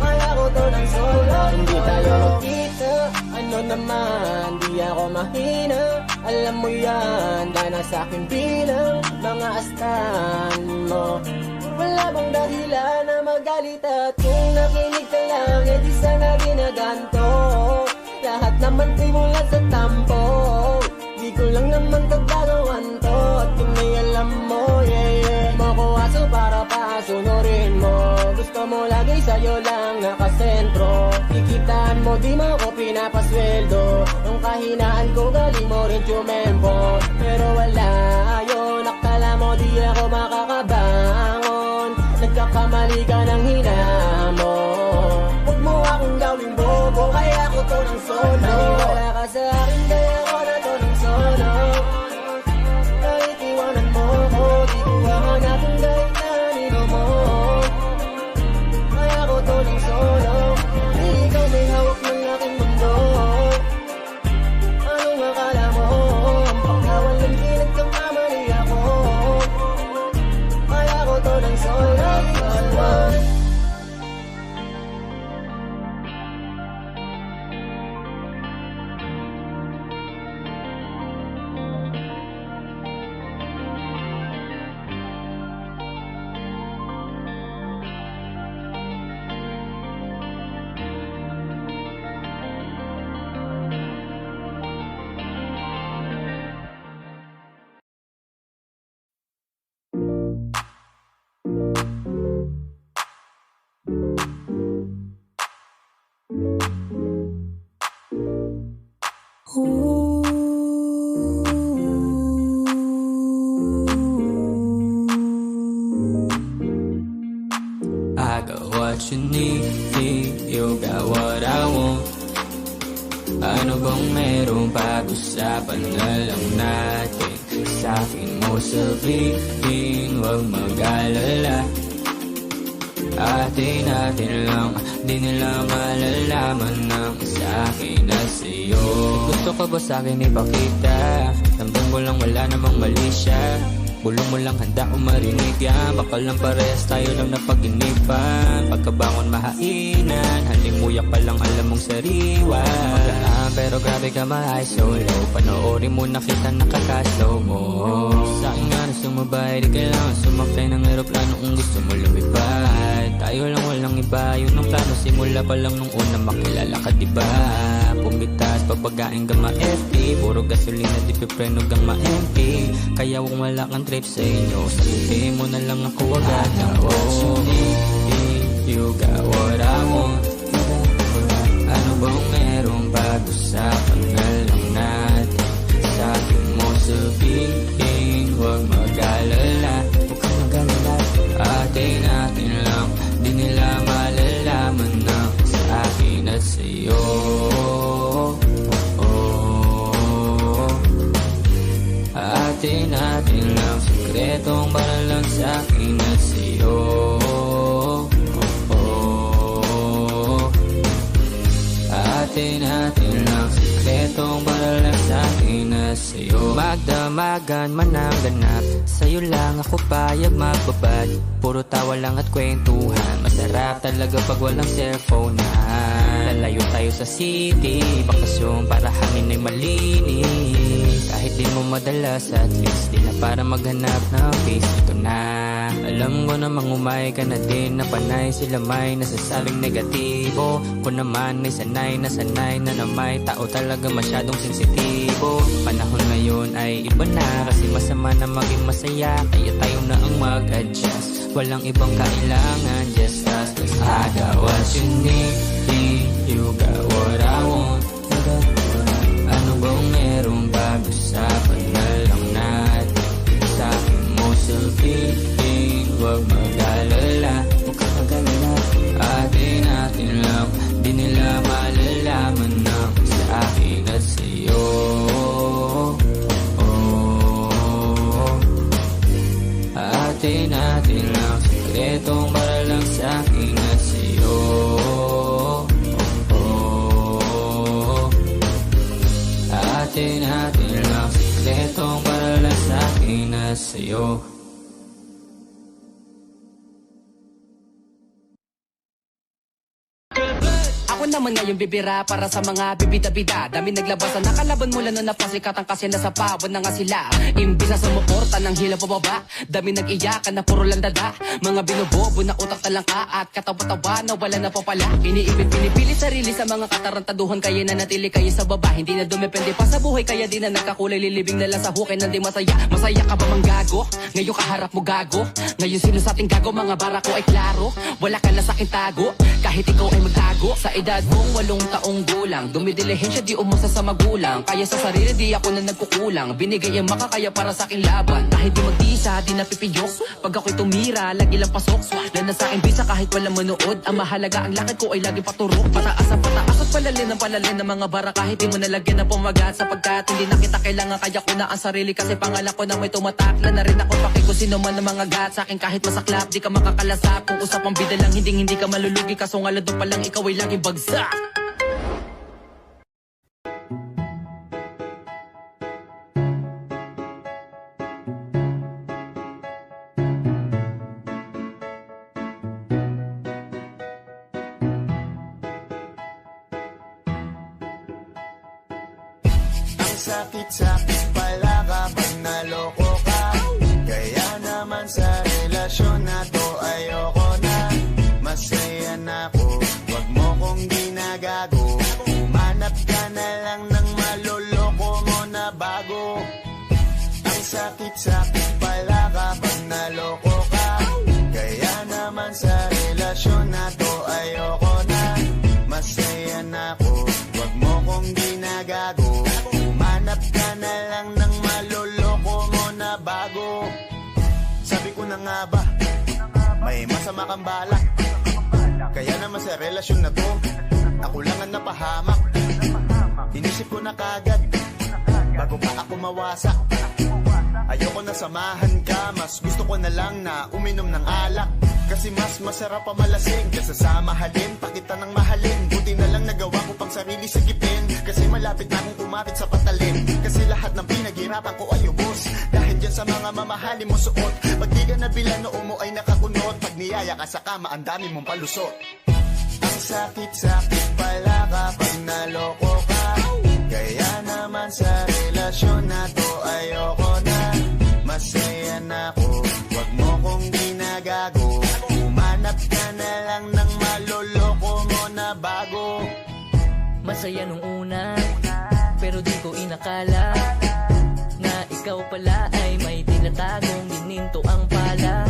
Kaya ako to ng solo. Hindi tayo magkita, ano naman, di ako mahina. Alam mo yan, dahil na sa'kin bilang mga astan mo. Wala bang dahilan na magalit at kung nakinig ka lang, edi sana ginaganto. Lahat naman simulan sa tampo. Di ko lang naman kagagawan to. At kung may alam mo, yeah, yeah, mo ko aso para pasunurin mo. Gusto mo lagi sa'yo lang nakasentro. Kikitaan mo, di mo ko pinapasweldo. Ang kahinaan ko galing mo rin tumempo. Pero wala yun, akala mo di ako makakabangon. Nagkakamali ka ng hinamo. Huwag mo akong gawing bobo, kaya ako to ng solo. Wala ka sa akin, kaya ako na to ng solo. Kahit iwanan mo ko, di ko hahanapin kahit kanino mo. Kaya ako to ng solo. Di ikaw may hawak ng aking mundo. Anong akala mo? Ang pagkawan lang din nagkakamali ako. Kaya ako to ng solo. I got what you need, you got what I want. Ano bang meron pag-usapan na lang natin? Sa'kin mo sabihin, huwag mag-alala. Atin natin lang, di nila malalaman ng sa'kin na sa'yo. Gusto ko ba sa'kin ipakita? Nandun ko lang wala namang mali siya. Bulong mo lang handa ko marinig yan. Baka lang parehas tayo lang napag-inipan. Pagkabangon mahainan, halimuyak pa lang alam mong sariwa. Maglaan pero grabe ka ma-high solo. Panoorin mo na kita nakakaslow mo. Sa'kin nga na sumabay, di kailangan sumakay ng aeroplano kung gusto mo lumipad. Tayo lang walang iba, yun ang plano. Simula pa lang nung una makilala ka diba. Pumitas, pabagain ka ma-FP. Puro gasolina, di pipreno gang ma-MP. Kaya kung wala kang trip sa inyo, sabihin mo na lang ako agad ng you got what I want. Ano bang merong pag-usapan na lang natin? Sa'kin mo sabihin, huwag mag-alala. Huwag kang mag-alala. Atin natin lang, di nila malalaman na sa akin at sa'yo. Atin natin lang, sikretong para lang sa'kin at sa'yo. Atin natin lang, sikretong para lang sa'kin at sa'yo. Magdamagan man ang ganap, sa'yo lang ako payag magbabad. Puro tawa lang at kwentuhan, masarap talaga pag walang cellphone na. Lalayo tayo sa city, bakasyon para hangin ay malinis. Kahit di mo madalas at least di na para maghanap ng face. Ito na, alam ko namang umay ka na din na panay. Sila may nasasabing negatibo, ko naman ay sanay na may tao talaga masyadong sensitibo. Panahon ngayon ay iba na, kasi masama na maging masaya. Kaya tayo na ang mag-adjust, walang ibang kailangan, just us. Cause I got what you need, you got what I want. Ano bang merong pag-usapan na lang natin? Sa'kin mo sabihin, Itong para lang sa akin na sa'yo. Ako naman ngayon bibira para sa mga bibida-bida. Dami naglabasan, nakalaban mula na napasikatan kasi nasa pawan na nga sila. Imbis na sumuporta ng hila pababa, dami nag-iyakan na puro landada. Mga binobobo na utak talangka at katawa-tawa na wala na pa pala. Iniipit, pinipili sarili sa mga katarantaduhan, kaya na natili kayo sa baba. Hindi na dumepende pa sa buhay, kaya di na nagkakulay. Lilibing na lang sa hukay na di masaya. Masaya ka ba mang gago? Ngayon kaharap mo gago. Ngayon sino sa ating gago, mga bara ko ay klaro. Wala ka na sa aking tago, kahit ikaw ay magtago. Sa edad mong 8 taong gulang, dumidilihensya di umasa sa magulang. Kaya sa sarili di ako na nagkukulang. Binigay ang makakaya para sa aking laban. Kahit di magdisa, di napipiyok. Pag ako'y tumira, lagi lang pasok. Lana sa aking bisa kahit walang manood. Ang mahalaga ang lakad ko ay lagi paturok. Pataas ang pataas at palalin ng mga bara. Kahit di mo nalagyan ng pumagat, sapagkat hindi na kita kailangan. Kaya ko na ang sarili kasi pangalan ko na may tumatakla na rin ako. Paki ko sino man ang mga gat sa akin kahit masaklap. Di ka makakalasap kung usapang bida lang, hindi ka malulugi. Kaso nga lang doon pa lang ikaw ay lagi bagsak. Sakit-sakit pala kapag naloko ka. Kaya naman sa relasyon na to ayoko na. Masaya na ako, wag mo kong ginagago. Umanap ka na lang ng maloloko mo na bago. Ang sakit-sakit pala kapag naloko ka. Kaya naman sa relasyon na to ayoko na. Masaya na ako, wag mo kong ginagago. Hanap ka na lang ng maloloko mo na bago. Sabi ko na nga ba, may masama kang balak. Kaya naman sa relasyon na to, ako lang ang napahamak. Inisip ko na kagad, bago pa ako mawasak. Ayoko na samahan ka, mas gusto ko na lang na uminom ng alak. Kasi mas masarap pa malasing kaysa sa mahalin, pakita ng mahalin. Buti na lang nagawa ko pang sarili sigipin, kasi malapit na akong kumapit sa patalim. Kasi lahat ng pinaghirapan ko ay ubos, dahil dyan sa mga mamahalin mo suot. Pag di ka nabila noo mo ay nakakunot, pag niyaya ka sa kama ang dami mong palusot. Ang sakit-sakit pala kapag naloko ka. Kaya naman sa relasyon na to ayoko na. Masaya na ako, wag mo kong ginagago. Umanap ka na lang ng maloloko mo na bago. Masaya nung una, pero di ko inakala na ikaw pala ay may tinatagong gininto ang pala.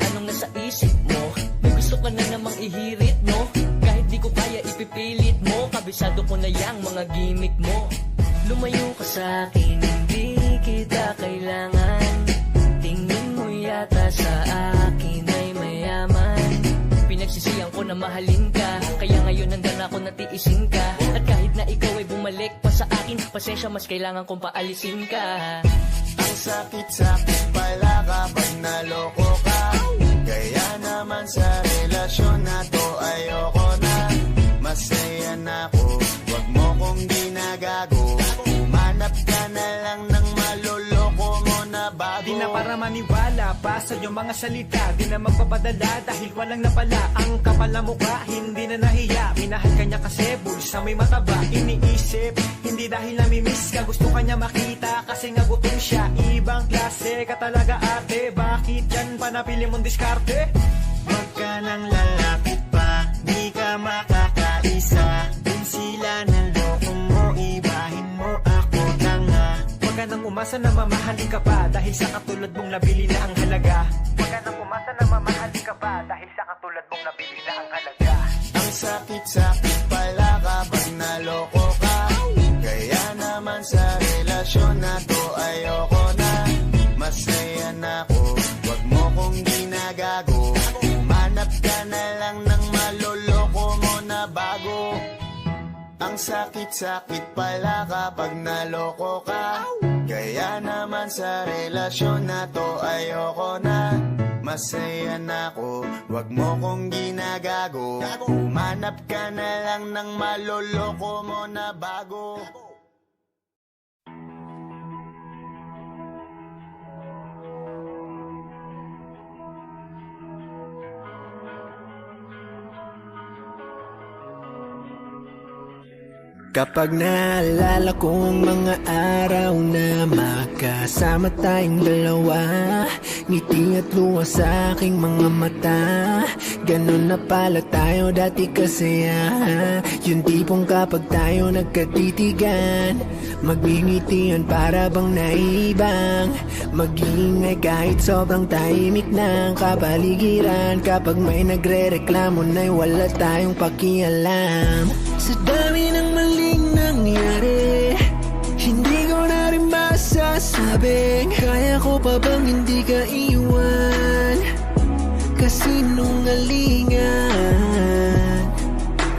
Anong nasa isip mo? May gusto ka na namang ihirit, no? Kahit di ko kaya ipipilit mo, kabisado ko na yang mga gimmick mo. Lumayo ka sa akin, hindi kita kailangan. Tingin mo yata sa akin ay mayaman. Pinagsisiyan ko na mahalin ka, kaya ngayon nandan ako natiisin ka. At kahit na ikaw ay bumalik pa sa akin, pasensya mas kailangan kong paalisin ka. Ang sakit-sakit pala kapag naloko ka. Kaya naman sa relasyon na to ayoko na. Masaya na ako, wag mo kong ginagago. Umanap ka na lang ng maloloko mo na bago. Di na para maniwala pa sa iyong mga salita. Di na magpapadala dahil walang napala. Ang kapal na mukha, hindi na nahiya. Minahal ka niya kasi bulsa may mataba. Iniisip, hindi dahil namimiss ka. Gusto ka niya makita kasi nga gutom siya. Ibang klase ka talaga ate. Bakit yan pa napili mong diskarte? Wag ka nang lalapit pa, di ka makakaisa. Kung sila naloko mo, ibahin mo ako tanga. Wag ka nang umasa na mamahalin ka pa, dahil sa katulad mong nabili na ang halaga. Wag ka nang umasa na mamahalin ka pa, dahil sa katulad mong nabili na ang halaga. Ang sakit-sakit pala kapag naloko ka. Kaya naman sa relasyon na to ayoko na. Masaya na ako, wag mo kong ginagago. Umanap ka na lang ng maloloko mo na bago. Ang sakit-sakit pala kapag naloko ka. Kaya naman sa relasyon na to ayoko na. Masaya na ako, wag mo kong ginagago. Umanap ka na lang ng maloloko mo na bago. Kapag naalala ko ang mga araw na magkasama tayong dalawa, ngiti at luha sa aking mga mata. Ganun na pala tayo dati kasaya. Yung tipong kapag tayo nagkatitigan, magngingitian para bang naibang. Mag-iingay kahit sobrang tahimik ng kapaligiran. Kapag may nagre-reklamo na'y wala tayong pakialam. Sa dami ng maling nangyari, hindi ko na rin masasabing kaya ko pa bang hindi ka iwan. Kasinungalingan,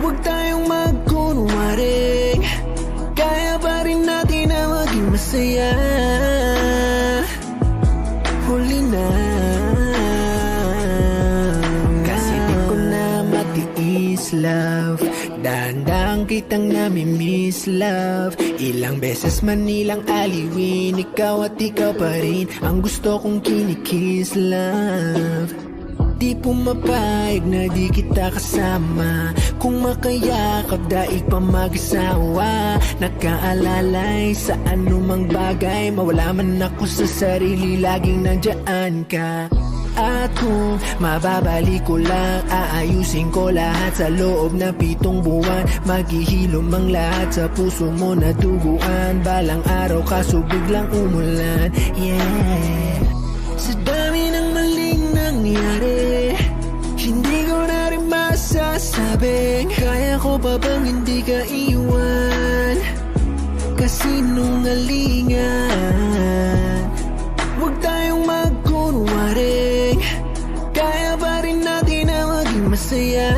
huwag tayong magkunwaring, kaya pa rin natin na maging masaya. Huli na, kasi di ko na matiis, love. Dahan-dahan kitang nami-miss, love. Ilang beses man nilang aliwin, ikaw at ikaw pa rin ang gusto kong kinikiss, love. Di pumapayag na di kita kasama, kung makayakap daig pa mag-asawa. Nakaalalay sa anumang bagay, mawala man ako sa sarili, laging nandiyan ka. At kung mababalik ko lang, aayusin ko lahat sa loob na 7 buwan. Maghihilom ang lahat sa puso mo na duguan. Balang araw kaso biglang umulan, yeah. Sa dami ng maling nangyari, hindi ko na rin masasabing kaya ko pa bang hindi ka iwan. Kasinungalingan, huwag tayong magkunwaring, kaya pa rin natin na maging masaya.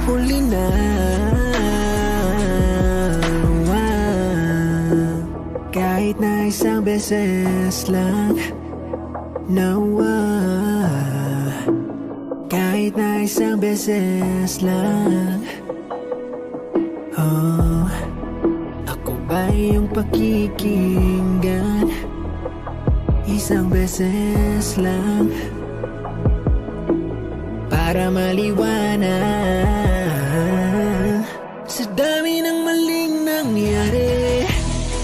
Huli na, kahit na isang beses lang, kahit na isang beses lang. Oh, ako ba yung pakikinggan? Isang beses lang para maliwanag. Sa dami ng maling nangyari,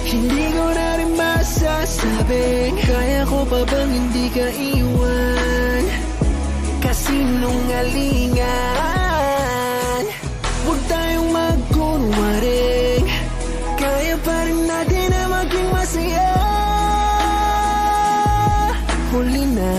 hindi ko na rin masasabing kaya ko pa bang hindi ka iwan. Kasinungalingan, huwag tayong magkunwaring, kaya pa rin natin na maging masaya. Huli na,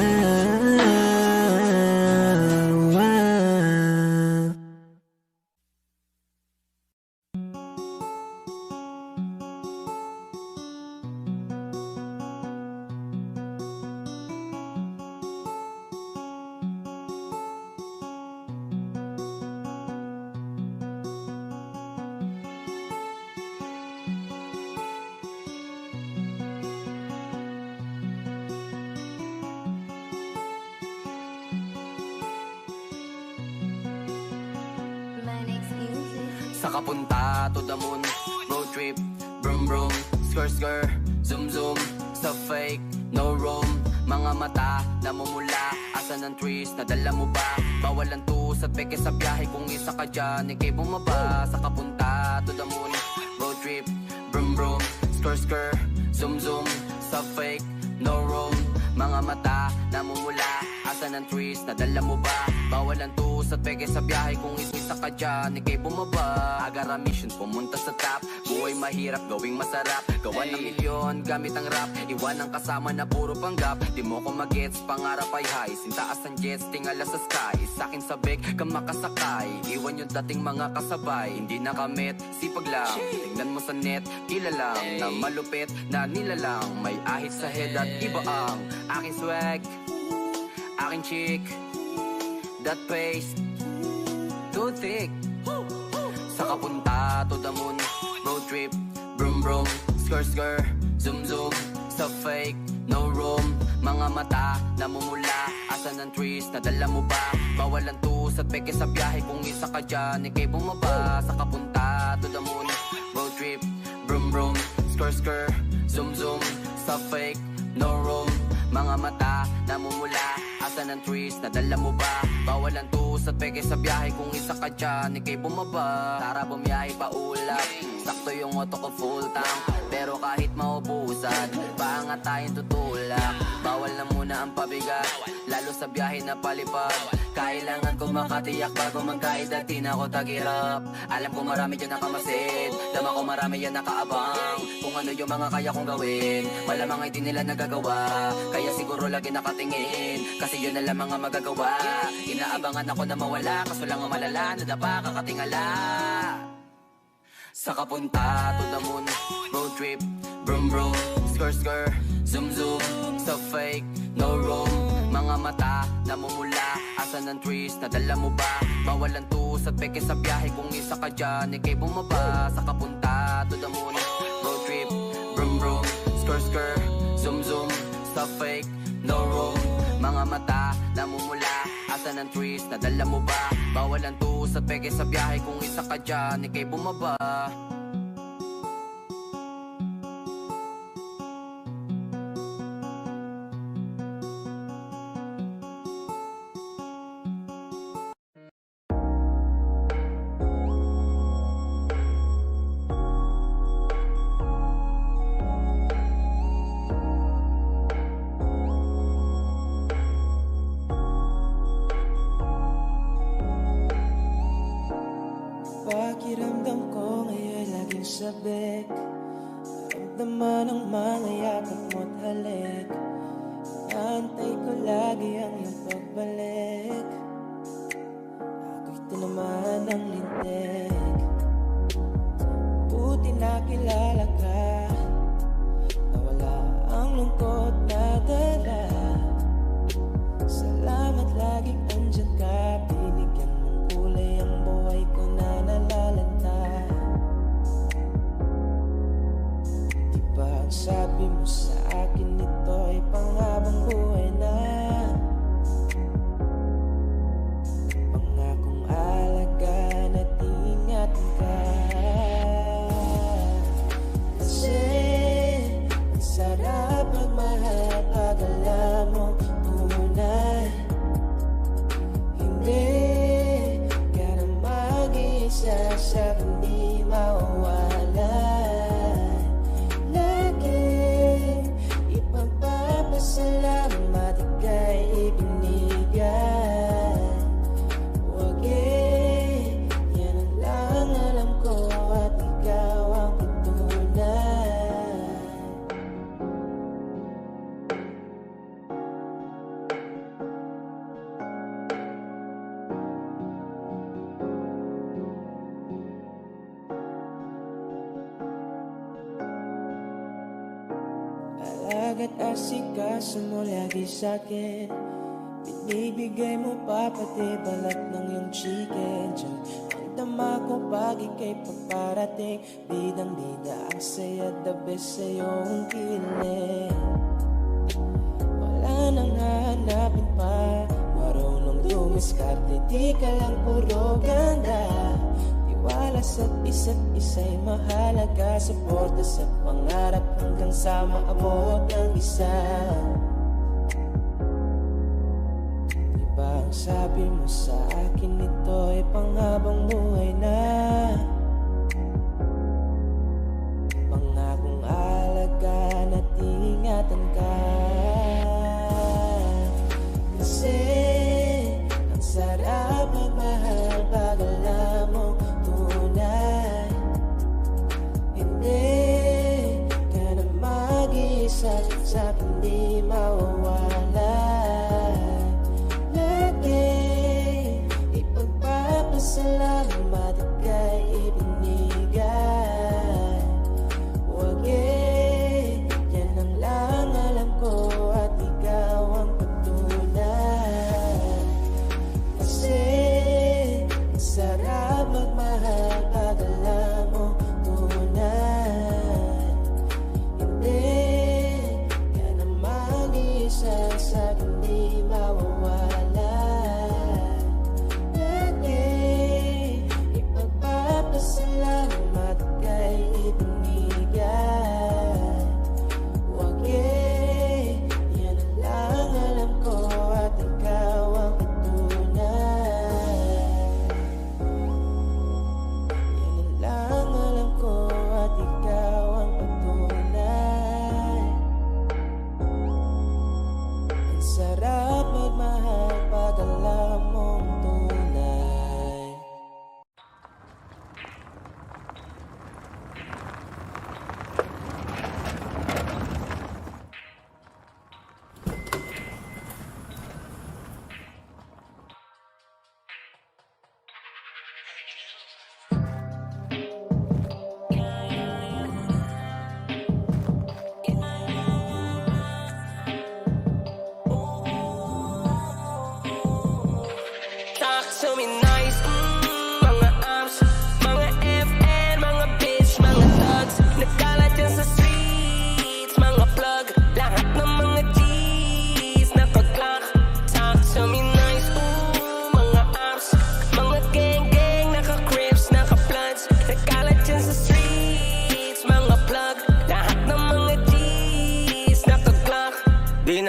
Saka punta to the moon, road trip, brum brum, skr skr, zoom zoom, sa fake, no room. Mga mata, namumula, asan ang trees, nadala mo ba? Bawal ang tus at peke sa biyahe, kung isa ka dyan, ikay bumaba. Saka punta to the moon, road trip, brum brum, skr skr, zoom zoom, sa fake, no room. Mga mata, namumula, asan ang trees, nadala mo ba? Bawal ang tus at peke sa biyahe, kung isa ka dyan, ikay bumaba. Agara mission, pumunta sa top, buhay mahirap, gawing masarap. Gawa ng milyon, gamit ang rap, iwan ang kasama na puro panggap. Di mo ko magets, pangarap ay high, sintaas ang jets, tingala sa sky. Sa'kin sabik, ka makasakay, iwan yung dating mga kasabay. Hindi nakamit, sipag lang, tingnan mo sa net, kilala lang, na malupit na nilalang. May ahit sa head at iba ang aking swag, aking chick, that face, too thick. Saka punta to the moon, road trip, brum brum, skr skr, zoom zoom, sa fake, no room. Mga mata, namumula, asan ang trees, nadala mo ba? Bawal ang tus at peke sa biyahe, kung isa ka dyan, ikay bumaba. Saka punta to the moon, road trip, brum brum, skr skr, zoom zoom, sa fake, no room. Mga mata, namumula, Asan ang trees, nadala mo ba? Bawal ang tuos at peke sa biyahe. Kung isa ka dyan, ikay bumaba. Tara bumiyahe pa ulap, sakto yung auto ko full tank. Pero kahit maubusan, paangat tayong tutulak. Bawal na muna ang pabigat, lalo sa biyahe na palipad. Kailangan ko makatiyak bago magkaedad, di na ako tagirap. Alam ko marami dyan nakamasid, dama ko marami yan nakaabang. Kung ano yung mga kaya kong gawin, malamang ay di nila nagagawa. Kaya siguro lagi nakatingin, kasi yun na lang mga magagawa. Inaabangan ako na mawala, kaso lang ang malala, nadapa kakatingala. Sa kapunta to the moon, road trip, brum brum, skr skr, zoom zoom. So fake, no room. Mga mata, namumula, asan ang trees, nadala mo ba? Bawal ang tuos at peke sa biyahe. Kung isa ka dyan, ikay bumaba. Sa kapunta to the moon, road trip, brum brum, skr skr, zoom zoom. So fake, no room. Mga mata, namumula, asan ang trees, nadala mo ba? Bawal ang tuos at peke sa biyahe. Kung isa ka dyan, ikay bumaba. Pakiramdam ko ngayon laging sabik. Ramdaman ang mga yakap mo't halik. Naantay ko lagi ang iyong pagbalik. Ako'y tinamaan ng lintik. Buti nakilala ka, nawala ang lungkot na dala. Salamat laging andyan ka, binigyan mong kulay ang buhay ko na nalalanta. Diba ang sabi mo sa akin, ito ay panghabang buhay na. Pangakong alagaan at ingatan ka. Kasi ang sarap magmahal pag alam mo tunay. Hindi ka na mag-iisa sa kundi mawawala. Lagi ipagpapasalamat ika'y ibinigay. Huwag yan ang lang alam ko at ikaw ang patunay. Alaga't asikaso mo lagi sa'kin. Binibigay mo pa pati balat ng iyong chicken. Diyan ang dama ko pag ika'y pagparating. Bidang bida ang saya, the best sa iyong kilig. Wala nang hahanapin pa, marunong dumiskarte, di ka lang puro ganda. Tiwala sa't isa't isa'y mahalaga. Suporta sa pangarap hanggang sa maabot ng isa. Diba ang sabi mo sa akin, ito ay panghabang buhay na. Pangakong alagaan at ingatan ka. Kasi ang sarap magmahal pag alam mo tunay. Hindi ka na mag-iisa sa kundi mawawala. Lagi ipagpapasalamat ika'y ibinigay. Huwag yan ang lang alam ko at ikaw ang patunay. Kasi ang sarap magmahal pag alam mo tunay. Hindi ka na mag-iisa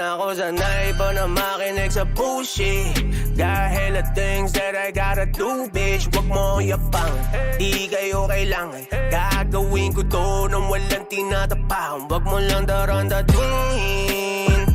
na ako sanay pa na makinig sa bullshit. Got hella things that I gotta do, bitch. Wag mo yapang, di kayo kailangan. Gagawin ko to nang walang tinatapakan. Wag mo lang darandatuhin.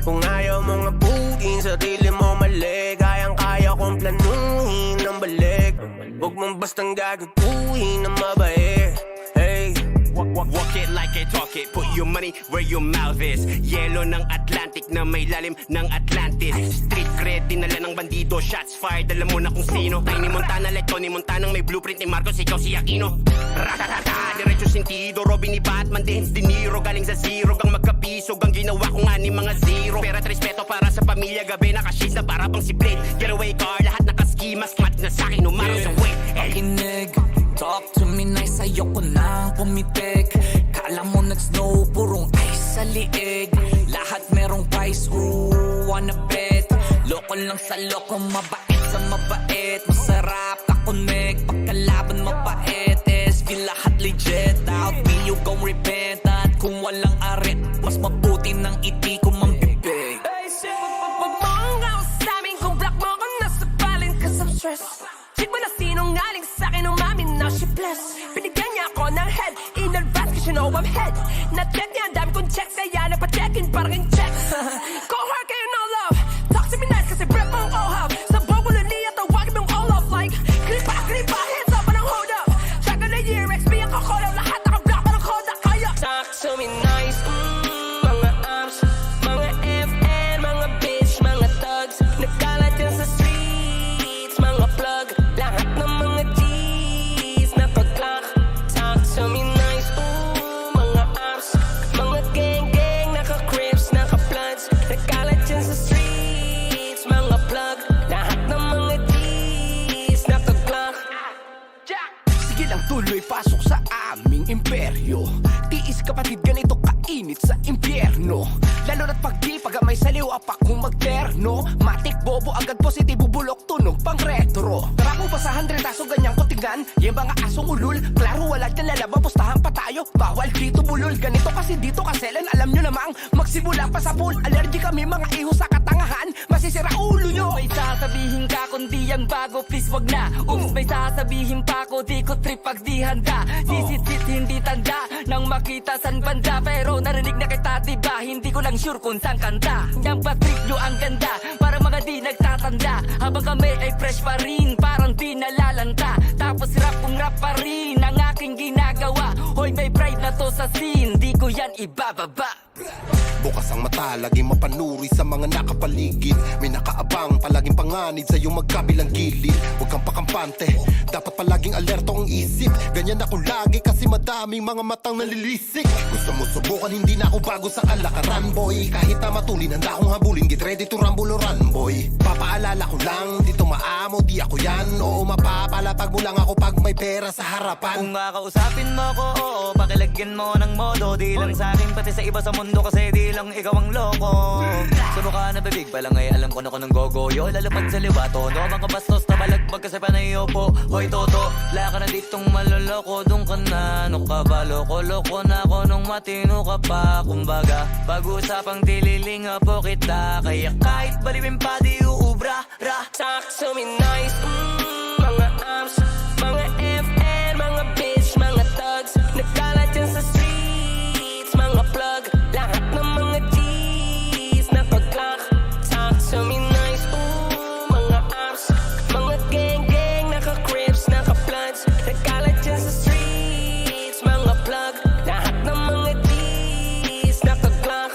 Kung ayaw mong abutin, sarili mo mali. Kayang-kaya kong planuhin ng balik. Wag mong bastang gagaguhin na mabait. Hey, walk it like I talk it. Put your money where your mouth is. Yelo ng Atlantic na may lalim ng Atlantis. Street cred, dinala ng bandido. Shots fired, alam mo na kung sino. Tiny Montana like Tony Montana, may blueprint ni Marcos, ikaw si Aquino. Ratatata, diretso sentido. Robin ni Batman, Dance De Niro. Galing sa zero, gang magkapisog. Ang ginawa ko nga ni mga zero. Pera at respeto para sa pamilya. Gabi nakashis na para bang si Blade. Getaway car, lahat nakaski. Mas mat na sa'kin, umaraw sa way. Pakinig, talk to me nice, ayoko nang pumitik. Kala mo nag-snow, purong ice sa liig. Lahat merong price, ooh, wanna bet. Loko lang sa loko, mabait sa mabait. Masarap ka-connect, pagkalaban mabait. SB lahat legit, out me you gon' repent. At kung walang arit, mas mabuti ng iti ko mambibig. Pag mga usamin, kung block mo kung nasa balin ka sa stress. Check mo na sinungaling sa'kin, umamin na she bless. Binigyan niya ako ng head, in advance cause you know I'm head. Na-check niya, dami kong checks, kaya napacheck-in parang in checks. Go hard kayo no love, talk to me nice kasi breath mong ohab. Sa bogulo niya, tawagin mong all off like kripa, hands up, anong hold up. Check on the year, XP ang kakolaw, lahat nakablock, parang Kodak kaya. Talk to me nice, mga abs, mga FN, mga bitch, mga thugs. Nagkalat yan sa streets, mga plug. Lahat ng mga G's na pag-clock. Talk to me nice, mga abs, mga gang, naka-crips, naka-bloods. Nagkalat yan sa streets, mga plug. Lahat ng mga G's na pag-clock. Sige lang tuloy, pasok sa aming imperyo. Tiis kapatid, ganito kainit sa impyerno. Lalo na't pag di pagamay sa liw, apak kung magterno. Matik bobo, agad positibo, bulok, tunog pang retro. Tara po pa sa 100 aso, ganyang kutingan. Yung mga asong ulul, klaro wala dyan lalaba, pustahan pa tayo. Bawal dito bulol, ganito kasi dito kaselan. Alam nyo namang, magsimula pa sa pool. Allergy kami mga iho sa katangahan, masisira ulo nyo. May sasabihin ka kundi yan bago, please wag na. Oops, may sasabihin pa ko, di ko trip pag di handa. Sisit-sit hindi tanda, nang makita san banda. Pero narinig na kita diba, hindi ko lang sure kung saan kanta. Yang patrip nyo ang ganda, para mga di nagtatanda. Habang kami ay fresh pa rin, parang di nalalanta. Tapos rap kung rap pa rin, ang aking ginagawa. Hoy may pride na to sa scene, di ko yan ibababa. Bukas ang mata, laging mapanuri sa mga nakapaligid. May nakaabang, palaging panganib sa iyong magkabilang gilid. Huwag kang pakampante, dapat palaging alerto ang isip. Ganyan ako lagi kasi madaming mga matang nalilisik. Gusto mo subukan, hindi na ako bago sa kalakaran, boy. Kahit na matulin, handa akong habulin. Get ready to rumble or run, boy. Papaalala ko lang, dito maamo, di ako yan. Oo, mapapalapag mo lang ako pag may pera sa harapan. Kung kakausapin mo ko, oo, pakilagyan mo ng modo. Di lang sa akin, pati sa iba sa mundo, kasi di lang ikaw ang loko. Sumukha na bibig pa lang ay alam ko na ko ng gogoyo. Lalapad sa liwa, tono mga bastos na balagbag kasi panayo po. Hoy toto, laka na ditong maloloko. Doon ka na, ano ka ba, loko-loko na ako nung matino ka pa. Kumbaga, pag-usapang dililinga po kita. Kaya kahit baliwin pa di uubra, ra. Talk to me nice, mga abs, mga FN, mga bitch, mga thugs. Nagkalat yan sa streets, mga plug. Lahat ng mga G's na pag-clock. Talk to me nice, mga abs, mga gang, naka-crips, naka-bloods. Nagkalat yan sa streets, mga plug. Lahat ng mga G's na pag-clock.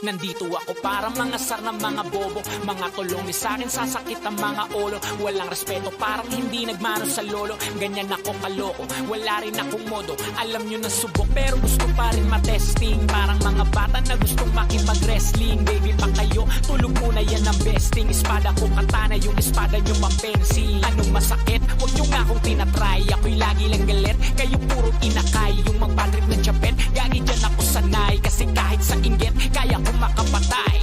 Nandito ako para mga sar ng mga bobo. Mga tulong ni sa'kin sasakit ang mga ulo. Walang respeto parang hindi nagmano sa lolo. Ganyan ako kaloko, wala rin akong modo. Alam nyo na subok pero gusto pa rin matesting. Parang mga bata na gustong makipag-wrestling. Baby pa kayo, tulog muna yan ang besting. Espada ko katana, yung espada nyo mampensi. Anong masakit? Huwag nyo nga akong tinatry. Ako'y lagi lang galit, kayo puro inakay. Yung magpatrip ng Japan, gagi dyan ako sanay. Kasi kahit sa inggit, kaya kong makapatay.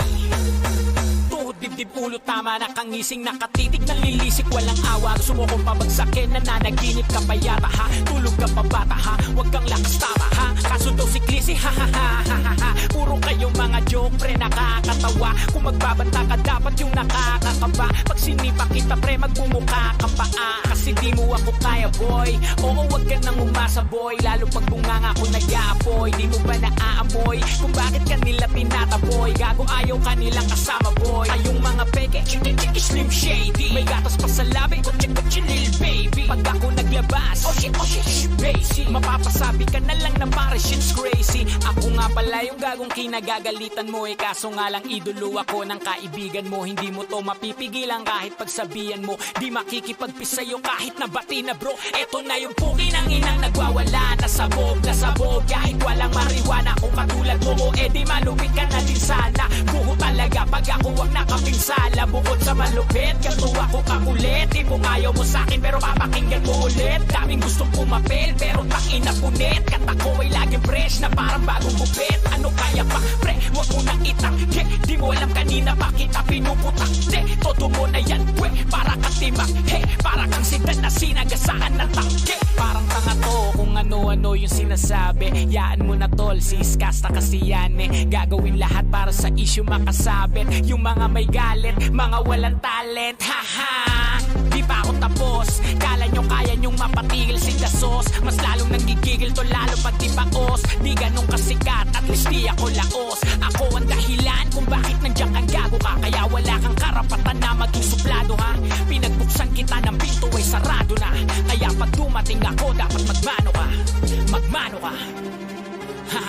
Tuhod, dibdib, ulo, tama na kangising. Nakatitig, nalilisik, walang awa. Gusto mo kong pabagsakin, nananaginip ka pa yata ha. Tulog ka pa bata ha, huwag kang lakas tama ha. Kaso daw si Clissy, ha ha ha ha ha ha. Puro kayong mga joke, pre, nakakatawa. Kung magbabanta ka, dapat yung nakakakaba. Pag sinipa kita, pre, magbumuka ka pa kasi di mo ako kaya, boy. Oo, wag ka nang umasa, boy. Lalo pag bunganga ko nag-aapoy. Di mo ba naaamoy kung bakit kanila tinataboy? Gago ayaw kanilang kasama, boy. Kayong mga peke, slim shady. May gatas pa sa labi, lil baby. Pag ako naglabas, oh shit, basic. Mapapasabi ka na lang na para shit's crazy. Ako nga pala yung gagong kinagagalitan mo. Kaso nga lang idolo ako ng kaibigan mo. Hindi mo to mapipigilan kahit pagsabihan mo. Di makikipagpis sa'yo kahit nabati na bro. Eto na yung pugi ng inang nagwawala. Nasabog, kahit walang mariwana. Kung katulad mo, di malupit ka na din sana. Buho talaga pag ako wag nakapinsala. Bukod sa malupit, ganto ako kakulit. Di mo ayaw mo sa'kin pero papakinggan mo ulit. Daming gustong pumapel pero takin na punit. Kata ko ay laging fresh na parang bagong gupit. Ano kaya pa, pre, wag mo nang itangke. Di mo alam kanina pa kita pinuputak. Todo mo na yan, pwe, para kang timak. Hey, para kang sidan na sinagasaan ng tangke. Parang tanga to kung ano-ano yung sinasabi. Yaan mo na tol, siskasta kasi yan eh. Gagawin lahat para sa issue makasabit. Yung mga may galit, mga walang talent. Haha, di pa ako tapos. Kala nyo kaya nyong mapatigil si Dasos. Mas lalong nanggigigil to lalo pag di baos. Di ganun kasikat, at least di ako laos. Ako ang dahilan kung bakit nandiyan kang gago ka. Kaya wala kang karapatan na maging suplado ha. Pinagbuksan kita ng pinto ay sarado na. Kaya pag dumating ako dapat magmano ka. Magmano ka. Ha.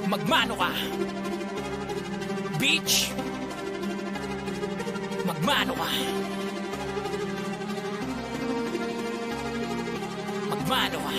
Magmano ka. Bitch. Magmano ka. Magmano ka.